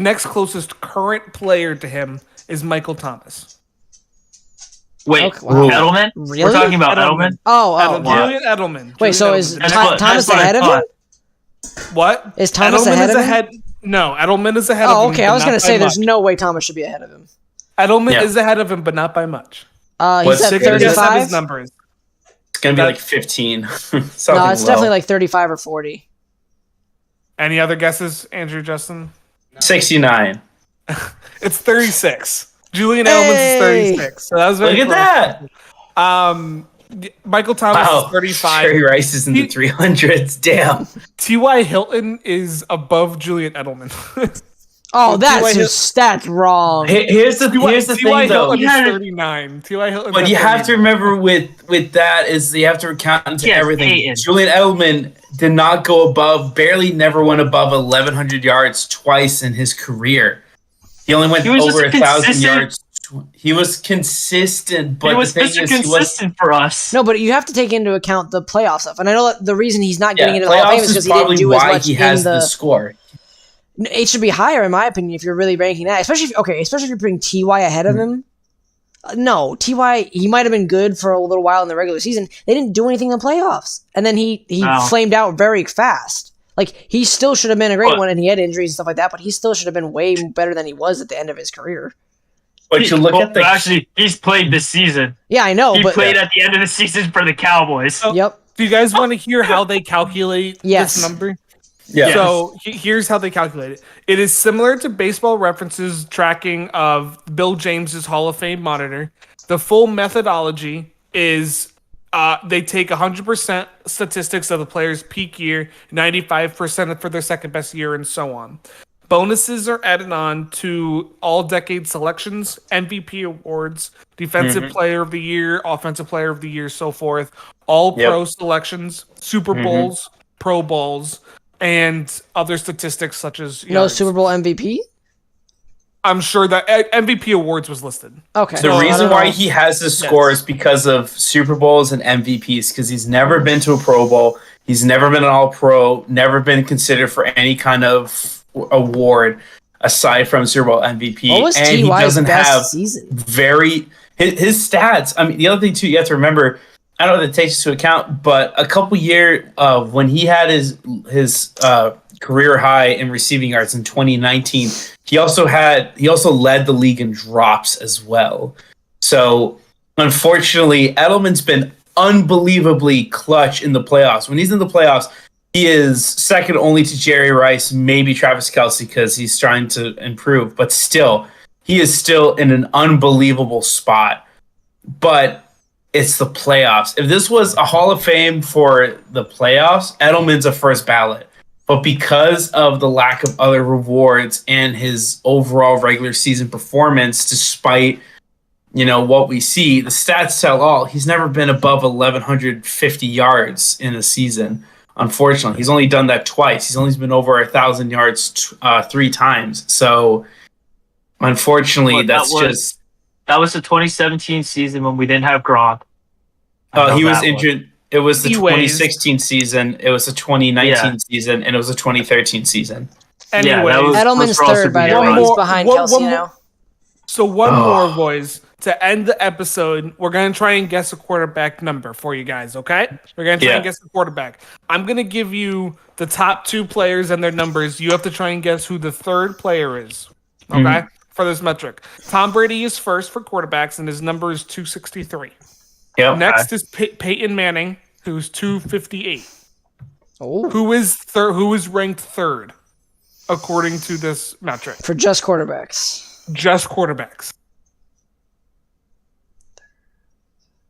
next closest current player to him is Michael Thomas. Wait, Edelman? Really? We're talking about Edelman? Julian Edelman. Wait, so is Thomas ahead of him? What? Is Thomas ahead of him? No, Edelman is ahead of him. Oh, okay. I was going to say there's no way Thomas should be ahead of him. Edelman is ahead of him, but not by much. He's at 35. His number is. It's going to be like 15. No, it's definitely like 35 or 40. Any other guesses, Andrew, Justin? 69. It's 36. Julian Edelman's is 36. So that was very Look at that. Michael Thomas is 35. Jerry Rice is in the 300s. Damn. T.Y. Hilton is above Julian Edelman. Oh, that's wrong. Here's the thing, though. Hilton is 39. T.Y. Hilton. But you have to remember with that is you have to account into everything. Hayden. Julian Edelman did not go never went above 1,100 yards twice in his career. He only went over 1,000 yards. He was consistent, but he was Mr. Consistent for us. No, but you have to take into account the playoff stuff. And I know that the reason he's not getting into the Hall of Fame is because he didn't do as much he has the score. It should be higher, in my opinion, if you're really ranking that. Especially if you're putting T.Y. ahead of him. No, T.Y., he might have been good for a little while in the regular season. They didn't do anything in the playoffs. And then he flamed out very fast. Like, he still should have been a great one, and he had injuries and stuff like that, but he still should have been way better than he was at the end of his career. But you look at the actually, he's played this season. Yeah, I know. He but played at the end of the season for the Cowboys. Yep. Do you guys want to hear how they calculate Yes. this number? yeah. So here's how they calculate it. It is similar to Baseball Reference's tracking of Bill James's Hall of Fame monitor. The full methodology is they take 100% statistics of the player's peak year, 95% for their second best year, and so on. Bonuses are added on to all decade selections, MVP awards, Defensive Player of the Year, Offensive Player of the Year, so forth. All pro selections, Super Bowls, Pro Bowls, and other statistics such as No Super Bowl MVP? I'm sure that MVP awards was listed. Okay. The reason why he has this score is because of Super Bowls and MVPs, because he's never been to a Pro Bowl. He's never been an All-Pro, never been considered for any kind of award aside from Super Bowl MVP. What was and T.Y.'s he doesn't best have season? His stats. I mean, the other thing, too, you have to remember, I don't know if it takes into account, but a couple years when he had his career high in receiving yards in 2019, he also led the league in drops as well. So unfortunately, Edelman's been unbelievably clutch in the playoffs. When he's in the playoffs, he is second only to Jerry Rice, maybe Travis Kelce, because he's trying to improve. But still, he is still in an unbelievable spot. But it's the playoffs. If this was a Hall of Fame for the playoffs, Edelman's a first ballot. But because of the lack of other rewards and his overall regular season performance, despite what we see, the stats tell all. He's never been above 1,150 yards in a season. Unfortunately, he's only done that twice. He's only been over 1,000 yards 3 times. So, unfortunately, that was the 2017 season when we didn't have Gronk. He was injured. It was the 2016 season. It was the 2019 season, and it was the 2013 season. Anyway, Edelman's third, by the way. He's behind Kelce now. So one more, boys. To end the episode, we're going to try and guess a quarterback number for you guys, okay? We're going to try and guess the quarterback. I'm going to give you the top 2 players and their numbers. You have to try and guess who the third player is, okay, for this metric. Tom Brady is first for quarterbacks, and his number is 263. Yep. Next is Peyton Manning, who's 258. Oh. Who is ranked third, according to this metric? For just quarterbacks. Just quarterbacks.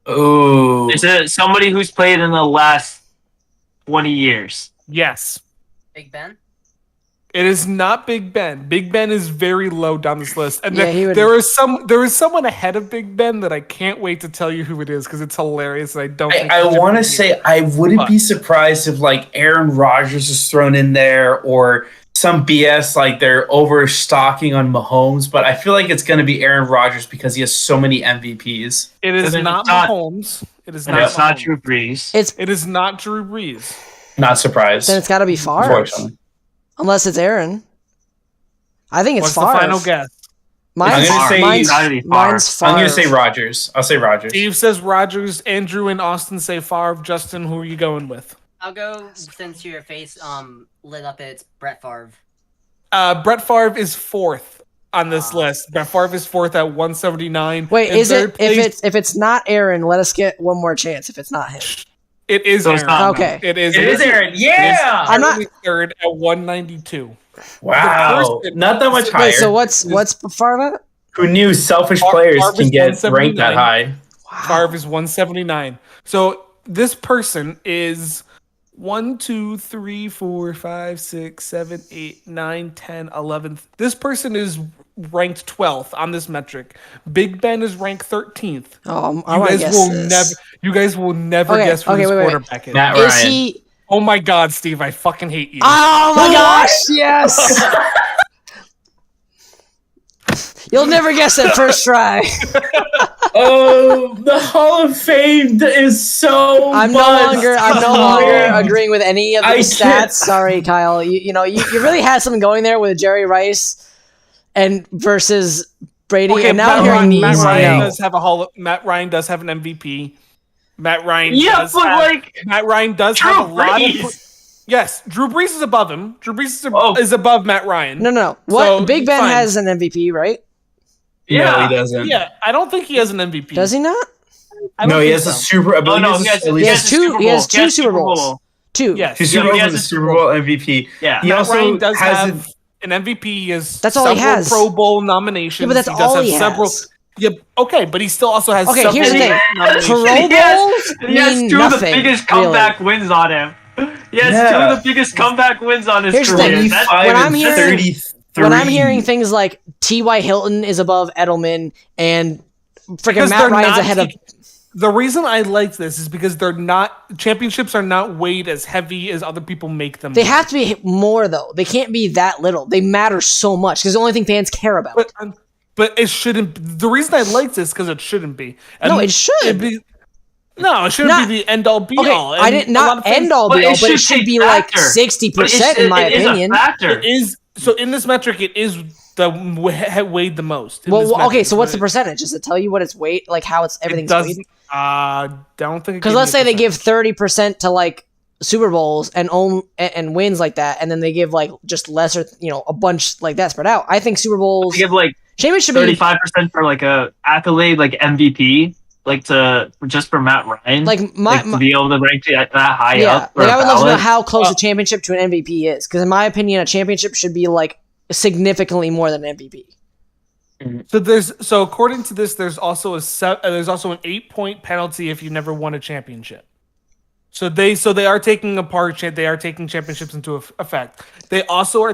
Ooh. Is it somebody who's played in the last 20 years? Yes. Big Ben? It is not Big Ben. Big Ben is very low down this list. And Yeah, there is someone ahead of Big Ben that I can't wait to tell you who it is because it's hilarious and I don't think I want to say I wouldn't be surprised if like Aaron Rodgers is thrown in there or some BS like they're overstocking on Mahomes, but I feel like it's going to be Aaron Rodgers because he has so many MVPs. It is not Mahomes. It is not. It's not Drew Brees. It is not Drew Brees. Not surprised. Then it's got to be Favre. Unless it's Aaron. I think it's Favre. What's the final guess? Mine's Favre. I'm going to say Rodgers. I'll say Rodgers. Steve says Rodgers. Andrew and Austin say Favre. Justin, who are you going with? I'll go, since your face lit up, it's Brett Favre. Brett Favre is fourth on this list. Brett Favre is fourth at 179. Wait, is it if it's not Aaron, let us get one more chance if it's not him. It is so Aaron. Okay. It is Aaron. Yeah. I'm not third at 192. Wow. Not that much higher. Wait, so what's Favre at? Who knew selfish players can get ranked that high? Favre is 179. So this person is 1, 2, 3, 4, 5, 6, 7, 8, 9, 10, 11. This person is ranked 12th on this metric. Big Ben is ranked 13th. You guys will never guess who this quarterback is. Matt Ryan. Is he? Oh my God, Steve! I fucking hate you. Oh my gosh! Yes. You'll never guess that first try. Oh, the Hall of Fame is so. I'm no longer agreeing with any of the stats. Sorry, Kyle. You really had something going there with Jerry Rice and versus Brady, and now I'm hearing these. Matt Ryan does have an MVP. Matt Ryan does have a lot of. Yes, Drew Brees is above him. Drew Brees is above Matt Ryan. No. What? So Big Ben has an MVP, right? No, he doesn't. Yeah, I don't think he has an MVP. Does he not? No, he has a Super. I believe no, he has He has two Super Bowls. Two. Yes. Two Super Yeah, he Bowls has and a a Super Bowl MVP. Yeah. He Matt also Ryan does has have an MVP. He has That's all he several has. Pro Bowl nominations. Yeah, but that's he does all have he several. has. Yeah, okay, but he still also has Okay, several here's the thing. nominations. Pro He has- Bowls He has mean two of the nothing, biggest really. comeback wins on him. He has two Yeah. of the biggest comeback wins on his Here's the career. thing. That's- 35 when and I'm hearing- 33. When I'm hearing things like T.Y. Hilton is above Edelman and freaking Because Matt they're Ryan's not ahead of. The reason I like this is because championships are not weighed as heavy as other people make them. They have to be more though. They can't be that little. They matter so much because the only thing fans care about. But it shouldn't. The reason I like this because it shouldn't be. And No, it should. it'd be. No, it shouldn't Not- be the end all be Okay, all. I didn't not end all be all, but it should be like factor. 60% in my It is a opinion. factor. It is so in this metric. It is the weighed the most. in this Well, okay, metric, so what's the but percentage? Does it tell you what it's weight, like how it's It everything's does. weighted? Don't think. Because let's say they give 30% to like Super Bowls and wins like that, and then they give like just lesser, a bunch like that spread out. I think Super Bowls They give like championship should be 35% for like a accolade, like MVP, like just for Matt Ryan, like to be able to rank that high yeah. up. for Like a I would love to know ballot. how close a championship to an MVP is, because in my opinion, a championship should be like significantly more than an MVP. So according to this, there's also an 8-point penalty if you never won a championship. So they are taking they are taking championships into effect. They're also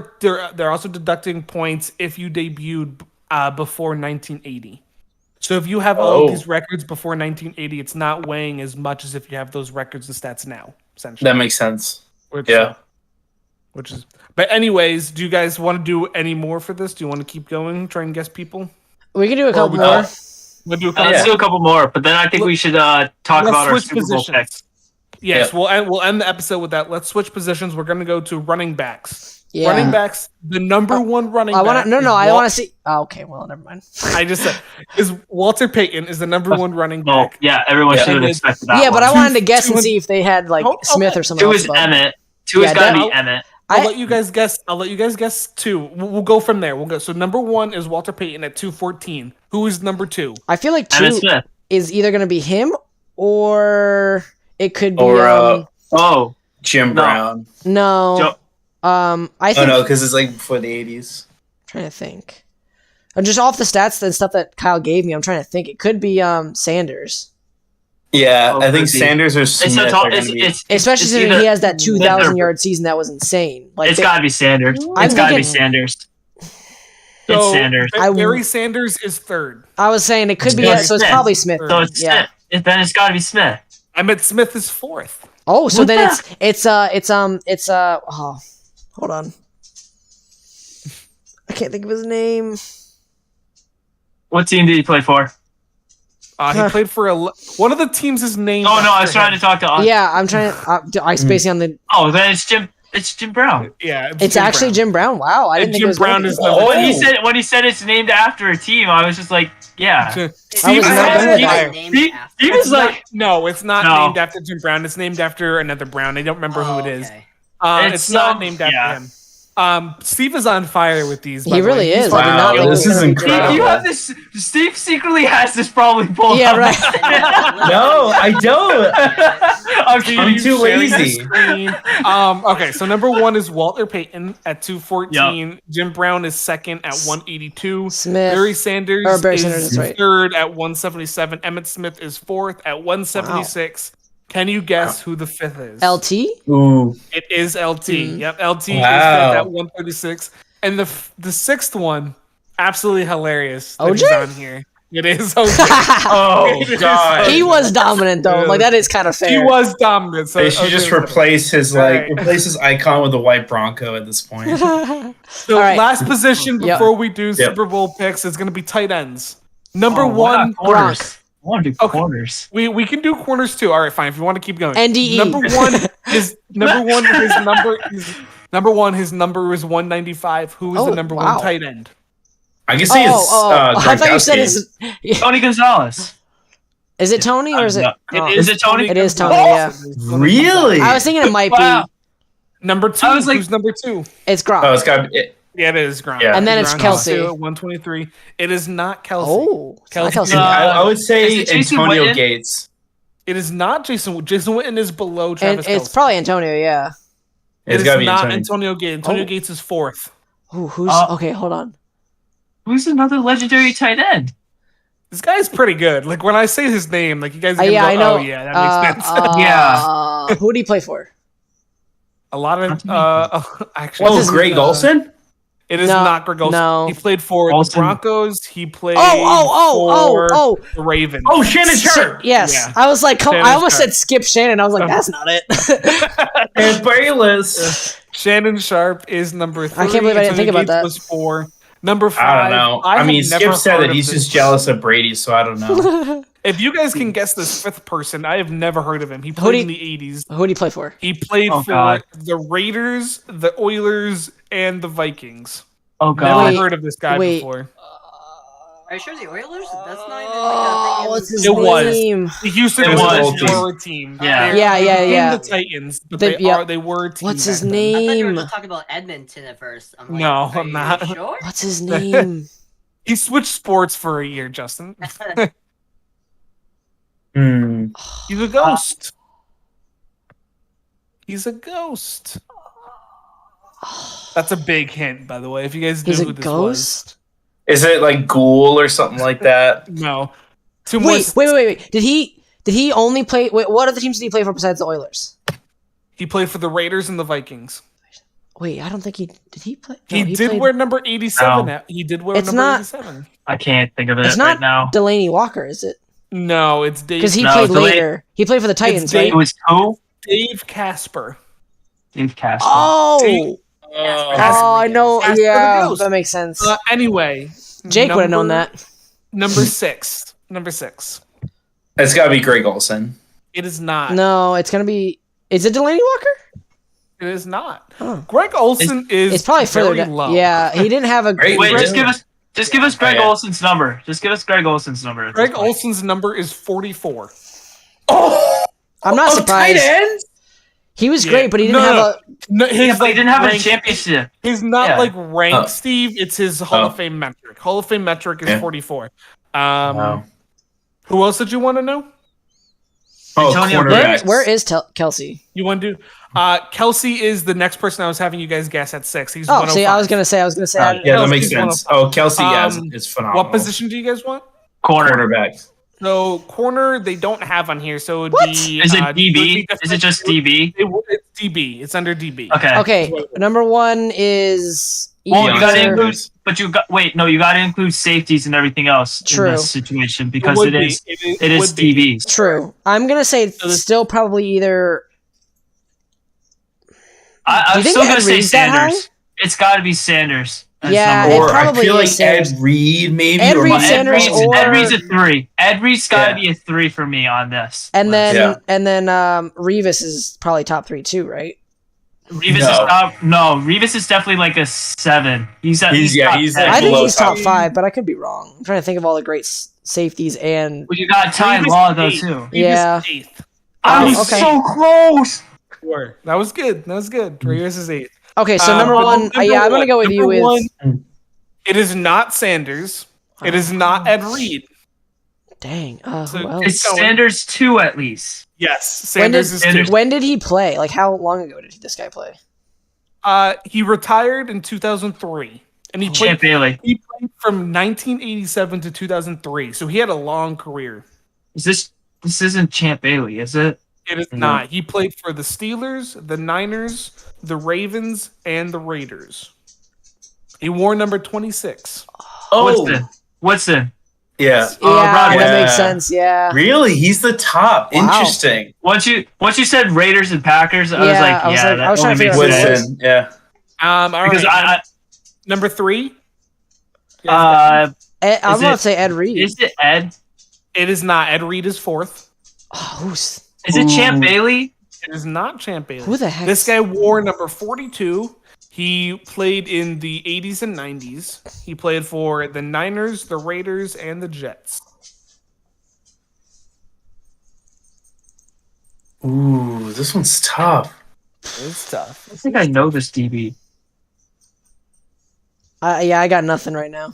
deducting points if you debuted before 1980. So if you have all of these records before 1980, it's not weighing as much as if you have those records and stats now. Essentially, That makes sense. But anyways, do you guys want to do any more for this? Do you want to keep going, try and guess people? We can do a couple we more. We'll do a couple. Let's do a couple more, but then I think we should talk about our Super Bowl picks. Yes, we'll end the episode with that. Let's switch positions. We're going to go to running backs. Yeah. Running backs, the number one running back. I want to see. Oh, okay, well, never mind. I just said is Walter Payton is the number one running Oh, back. yeah, everyone should have expected that. Yeah, but I one. wanted to guess and see if they had like Smith or something Two else. is Emmett. Two has got to be Emmett. I'll let you guys guess. I'll let you guys guess two. We'll go from there. We'll go. So number one is Walter Payton at 214. Who is number two? I feel like Emmett two Smith. is either going to be him or it could be. Jim Brown. No. I think. Because it's like before the 80s. I'm trying to think. Just off the stats and stuff that Kyle gave me, I'm trying to think. It could be Sanders. Yeah, I think Sanders or Smith especially since he has that 2,000-yard season that was insane. Like it's got to be Sanders. It's got to be Sanders. It's Sanders. Barry Sanders is third. I was saying it could be, so it's probably Smith. So it's Smith. Then it's got to be Smith. Emmett Smith is fourth. Oh, so then it's hold on. I can't think of his name. What team did he play for? He played for one of the teams is named. Oh no, I was trying to talk to. Yeah, I'm trying to. I spacing on the. Oh, then it's Jim. It's Jim Brown. Yeah, it's actually Brown. Jim Brown. Wow, I didn't think Jim it was Brown is number. When he said it's named after a team, I was just like, yeah. He was like, no, it's not named after Jim Brown. It's named after another Brown. I don't remember who it is. It's not named after him. Steve is on fire with these. He really is. Wow, this is incredible. You have this. Steve secretly has this probably pulled. Yeah, right. No, I don't. I'm too lazy. Okay, so number one is Walter Payton at 214. Yep. Jim Brown is second at 182. Smith. Barry Sanders is right. third at 177. Emmett Smith is fourth at 176. Wow. Can you guess who the fifth is? LT? Ooh. It is LT. Yep, LT is fifth at 136. And the sixth one, absolutely hilarious. OJ? On here. It is OJ. Oh, God. He was dominant, though. Like, that is kind of fair. He was dominant. So they should just replace his icon with a white Bronco at this point. So last position before we do Super Bowl picks is going to be tight ends. Number one, Gronk. I want to do corners. We can do corners too. All right, fine. If you want to keep going. NDE. His number is 195. Who is the number one tight end? I can see I thought you said it's Tony Gonzalez. Is it Tony or is it? Is it Tony? It is Tony. Yeah. Really? I was thinking it might be number two. Who's number two? It's Gronk. Oh, it's got. Yeah, it is Gronk. Yeah. And then it's Gronk Kelsey. is 123. It is not Kelsey. Oh, it's not Kelsey. Kelsey. I would say Is it Jason Antonio Witten? Gates. It is not Jason. Jason Witten is below And Travis it's Kelce. probably Antonio, yeah. It It's is got to be not Antonio. Antonio Gates. Antonio Oh. Gates is 4th. Ooh, who's okay? Hold on. Who's another legendary tight end? This guy's pretty good. Like when I say his name, like you guys are gonna Yeah, go, I know. oh yeah, that makes sense. Yeah. Who did he play for? A lot of actually. What's Oh, his- Greg Olson? It is No, not Greg Olson. no. He played for Olsen. the Broncos. He played Oh! for the Ravens. Oh, Shannon Sharp. Yes, Yeah. I was like, Shannon I almost Sharp. said Skip Shannon. I was like, that's not it. And Bayless. Shannon Sharp is number 3. I can't believe I didn't think Antonio about Gates that. Was 4. Number 5. I don't know. I have mean, never Skip said heard that of he's this just jealous person. of Brady, so I don't know. If you guys can guess this 5th person, I have never heard of him. He Who played do in the 80s. Who did he play for? He played Oh, for God. the Raiders, the Oilers, and the Vikings. Oh Never god. Wait, heard of this guy wait. before. Are you sure the Oilers? That's not even like a Oh, thing. what's his It was. name? The Houston It was Oilers an old were a team. Yeah. They're Yeah. in the Titans, but They- they were a team. What's his back then. I thought you were name? just talking about Edmonton at first. I'm like, No, are I'm you not. Sure? What's his name? He switched sports for a year, Justin. He's a ghost. He's a ghost. That's a big hint, by the way. If you guys knew He's who a this ghost. Is it like Ghoul or something like that? was, no. Two more. Wait. Did he only play? Wait, what other teams did he play for besides the Oilers? He played for the Raiders and the Vikings. Wait, I don't think he did. He play? No, He did played- wear number 87. No. He did wear It's number not- 87. I can't think of it It's right not now. Delaney Walker, is it? No, it's Dave. Because he No, played Delaney- later. He played for the Titans, Dave- right? It was who? Dave Casper. Dave Casper. Oh, I know. Casper the Yeah, Ghost. that makes sense. Anyway, Jake would have known number- that. Number 6. Number 6. It's got to be Greg Olson. It is not. No, it's gonna be. Is it Delaney Walker? It is not. Huh. Greg Olson is It's probably further very down. low. Yeah, he didn't have a. Great. Wait, Greg- just give us Greg yeah. Olson's number. Just give us Greg Olson's number. at this Greg point. Olson's number is 44. Oh, I'm not tight surprised. ends? He was Yeah. great, but he didn't No, have no. a. No, his, Yeah, but he didn't have a rank- championship. He's not Yeah. like rank, Oh. Steve. It's his Hall of Oh. Fame metric. Hall of Fame metric is Yeah. 44. Wow. Who else did you want to know? Oh, Antonio cornerbacks. Where is Kelsey? You want to do? Kelsey is the next person I was having you guys guess at 6. He's Oh, 105. see, I was gonna say. Yeah, that Kelsey's makes sense. Oh, Kelsey, is phenomenal. What position do you guys want? Corner. Cornerback. So corner, they don't have on here. So it would What? be. Is it would DB? be Is it just DB? It's DB. It's under DB. Okay. Okay, number one is. Well, you gotta Deion include, Sanders. but you gotta include safeties and everything else True. in this situation because would it be. is It would be. DBs. True. I'm gonna say So this- still probably either. Do I'm you think still gonna Ed say Reed's that high? Sanders. It's got to be Sanders. as Yeah, number it Or one. I probably feel like is Sanders. Ed Reed, maybe. Ed or Reed, Mike Sanders, Evans. or- Ed Reed's a 3. Ed Reed's got to Yeah. be a 3 for me on this. And then Yeah. Revis is probably top 3 too, right? Revis is No. top. No, Revis is definitely like a 7. He's at He's- least yeah, top he's 10. like I think below he's top top 5, but I could be wrong. I'm trying to think of all the great safeties and. Well, you got Ty Revis Law is though 8. too. He Yeah. was 8th. I was okay. so close. Sure. That was good. That was good. Revis is 8th. Okay, so number but one, number yeah, I'm gonna one- go with you number with. one, it is not Sanders. It is not Ed Reed. Dang, So- who else? It's going. Sanders 2 at least. Yes, When did, Sanders is Sanders. 2. when did he play? Like, how long ago did this guy play? He retired in 2003, and he Champ played. Bailey. He played from 1987 to 2003, so he had a long career. This isn't Champ Bailey, is it? It is No. not. He played for the Steelers, the Niners, the Ravens, and the Raiders. He wore number 26. Oh, Woodson. yeah. Yeah, Rodgers. that Yeah. makes sense. Yeah. Really? He's the top. Wow. Interesting. Once you said Raiders and Packers, I was Yeah, like, I was yeah, like- that I was trying only to makes figure out who it sense. was. Woodson. Yeah. All Because right. Number 3. I'm Is about it- to say Ed Reed. is it Ed? It is not. Ed Reed is 4th. Oh, who's Is it Champ Ooh. Bailey? It is not Champ Bailey. who the heck? This guy wore number 42. He played in the 80s and 90s. He played for the Niners, the Raiders, and the Jets. Ooh, this one's tough. It's tough. I think I know this DB. I got nothing right now.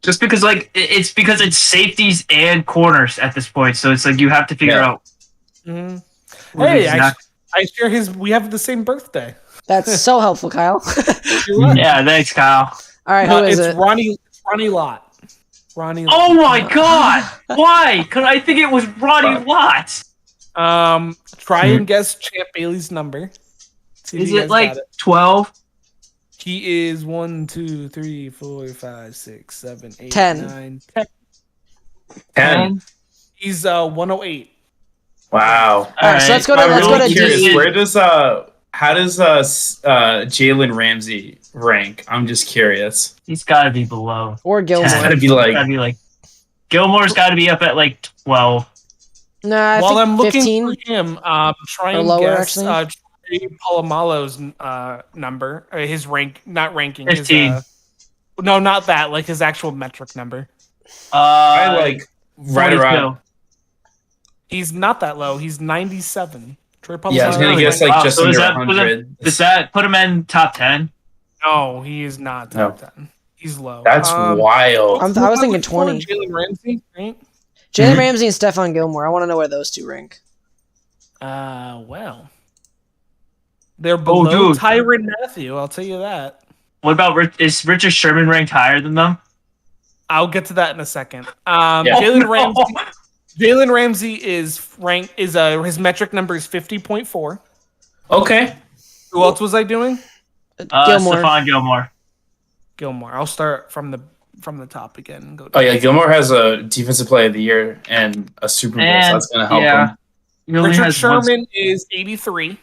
Just because, it's safeties and corners at this point, so it's like you have to figure out. Mm-hmm. Hey, I share we have the same birthday. That's so helpful, Kyle. Right. Yeah, thanks, Kyle. All right, who is it's it? Ronnie Lott. Ronnie Lott. Oh my God! Why? Because I think it was Ronnie Lott. Try and guess Champ Bailey's number. Is it like 12? He is 1, 2, 3, 4, 5, 6, 7, 8, 10. 9, 10. He's 108. Wow. All right, so let's go to curious. D. How does Jalen Ramsey rank? I'm just curious. He's got to be below. Or Gilmore. It's gotta be like Gilmore's got to be up at like 12. Nah, I While think I'm looking 15. for him, try Or and lower, guess actually. Palomalo's number, or his rank, not ranking. 15. No, not that. Like his actual metric number. I like right 42. around. He's not that low. He's 97. Troy Yeah, I was gonna Polamalu- guess like just so under is that 100. Does that put him in top 10? No, he is not top 10. He's low. That's wild. I was thinking 20. Jalen Ramsey, right? Jalen Ramsey and Stephon Gilmore. I want to know where those two rank. Well, they're below Tyrann Mathieu. I'll tell you that. What about is Richard Sherman ranked higher than them? I'll get to that in a second. Jalen Ramsey is ranked his metric number is 50.4. Okay. Who else was I doing? Gilmore. Stephon Gilmore. Gilmore. I'll start from the top again and go. Oh yeah, Gilmore has a Defensive Player of the Year and a Super Bowl, so that's gonna help him. Richard Sherman is 83.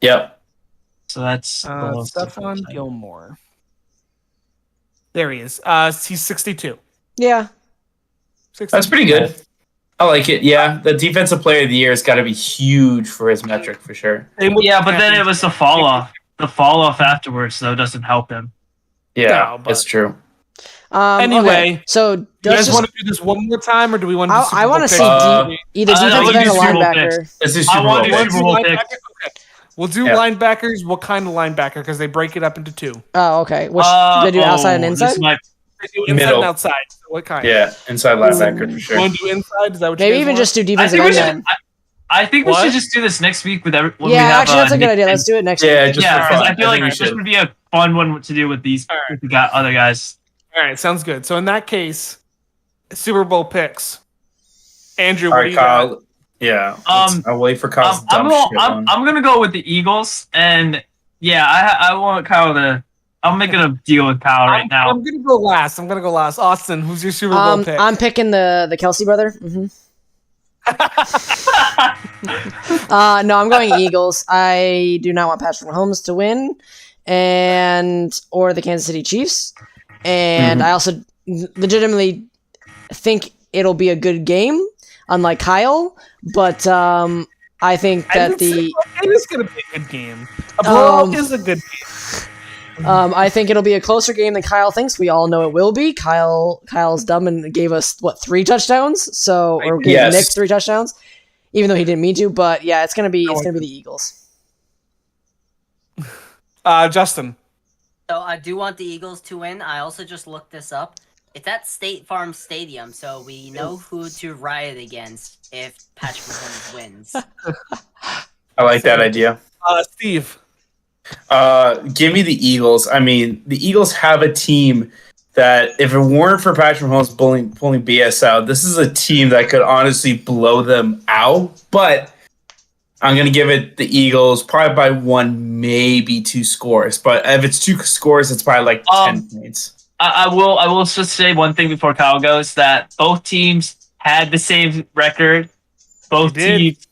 Yep. So that's Stephon Gilmore. There he is. He's 62. Yeah. 62. That's pretty good. I like it. Yeah, the Defensive Player of the Year has got to be huge for his metric for sure. Yeah, but then it was the fall off. The fall off afterwards, though, doesn't help him. Yeah, that's true. Anyway, okay. So do you guys want to do this one more time, or do we want to? I want to see either defensive end or linebacker. Let's do Super Bowl. I want to do Super Bowl picks. Okay. We'll do linebackers. What kind of linebacker? Because they break it up into two. Oh, okay. Which they do outside and inside? They do inside and outside. So what kind? Yeah, inside linebacker for sure. You want to do inside? Is that what maybe you even want? just do defensive end? I think we should just do this next week with every. Yeah, actually, that's a good idea. Let's do it next week. Just because I feel like this would be a fun one to do with these. If we got other guys. All right, sounds good. So in that case, Super Bowl picks. Andrew, all what right, do you Kyle. got? Yeah. I'll wait for Kyle's I'm gonna go with the Eagles, and I want Kyle to. I'm making a deal with Kyle right now. I'm gonna go last. Austin, who's your Super Bowl pick? I'm picking the Kelsey brother. No, I'm going Eagles. I do not want Patrick Mahomes to win, or the Kansas City Chiefs, and I also legitimately think it'll be a good game, unlike Kyle. But I think that it is going to be a good game. A blowout is a good game. I think it'll be a closer game than Kyle thinks. We all know it will be. Kyle's dumb and gave us 3 touchdowns, or gave Nick 3 touchdowns, even though he didn't mean to. But yeah, it's gonna be the Eagles. Justin. So I do want the Eagles to win. I also just looked this up. It's at State Farm Stadium, so we know who to riot against if Patrick Mahomes wins. I like that idea. Steve. Give me the Eagles. I mean, the Eagles have a team that, if it weren't for Patrick Mahomes pulling BS out, this is a team that could honestly blow them out. But I'm going to give it the Eagles probably by 1, maybe 2 scores. But if it's 2 scores, it's probably like 10 points. I will just say one thing before Kyle goes, that both teams had the same record. Both teams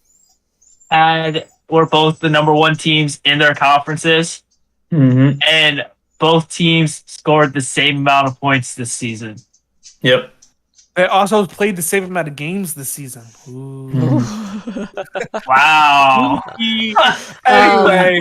were both the number 1 teams in their conferences. Mm-hmm. And both teams scored the same amount of points this season. Yep. They also played the same amount of games this season. Ooh. Wow. Anyway,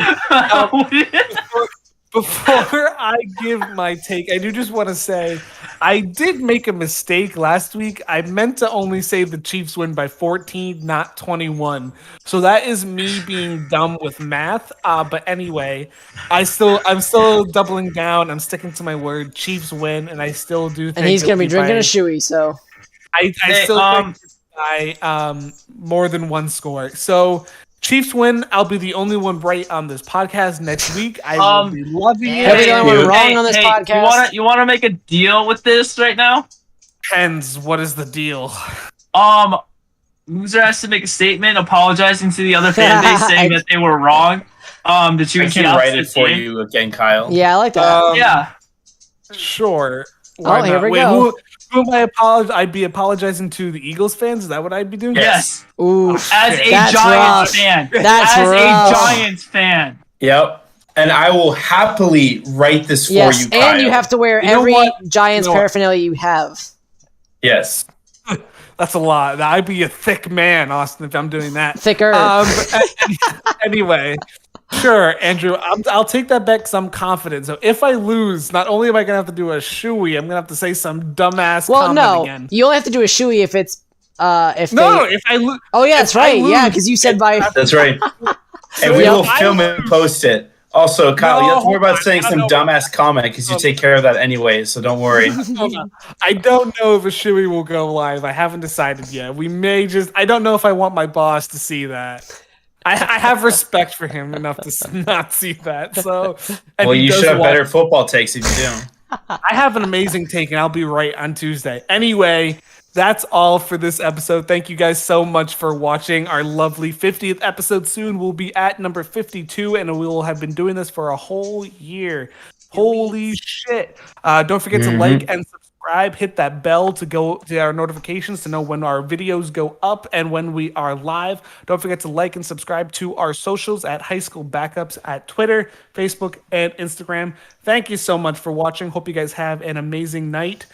Before I give my take, I do just want to say I did make a mistake last week. I meant to only say the Chiefs win by 14, not 21. So that is me being dumb with math. But anyway, I'm still doubling down. I'm sticking to my word. Chiefs win, and I still do think. And he's gonna be drinking a by, shoey, so I still think it's by more than one score. So Chiefs win. I'll be the only one right on this podcast next week. I will be loving it. Every time we're wrong on this podcast. You wanna make a deal with this right now? Depends. What is the deal? Loser has to make a statement apologizing to the other fan base saying that they were wrong. To choose I can write it for you again, Kyle. Yeah, I like that. Yeah. Sure. Why here we go. Who am I apologize? I'd be apologizing to the Eagles fans. Is that what I'd be doing? Yes. Ooh, as a that's Giants rough. fan. That's as rough. a Giants fan. Yep. And I will happily write this for you, Kyle. And you have to wear every Giants paraphernalia you have. Yes. That's a lot. I'd be a thick man, Austin, if I'm doing that. Thicker. Anyway, sure, Andrew. I'll take that back because I'm confident. So if I lose, not only am I gonna have to do a shoey, I'm gonna have to say some dumbass comment again. You only have to do a shoey if it's if I lose. Oh yeah, that's right. Yeah, because you said by. That's right. And we will film it and post it. Also, Kyle, you have to worry about saying some dumbass comment because you take care of that anyway, so don't worry. I don't know if a shoey will go live. I haven't decided yet. We may just. I don't know if I want my boss to see that. I have respect for him enough to not see that. So, well, you should have better football takes if you do. I have an amazing take, and I'll be right on Tuesday. Anyway, that's all for this episode. Thank you guys so much for watching our lovely 50th episode. Soon we'll be at number 52, and we will have been doing this for a whole year. Holy shit. Don't forget to like and subscribe. Hit that bell to go to our notifications to know when our videos go up and when we are live. Don't forget to like and subscribe to our socials at High School Backups at Twitter, Facebook, and Instagram. Thank you so much for watching. Hope you guys have an amazing night.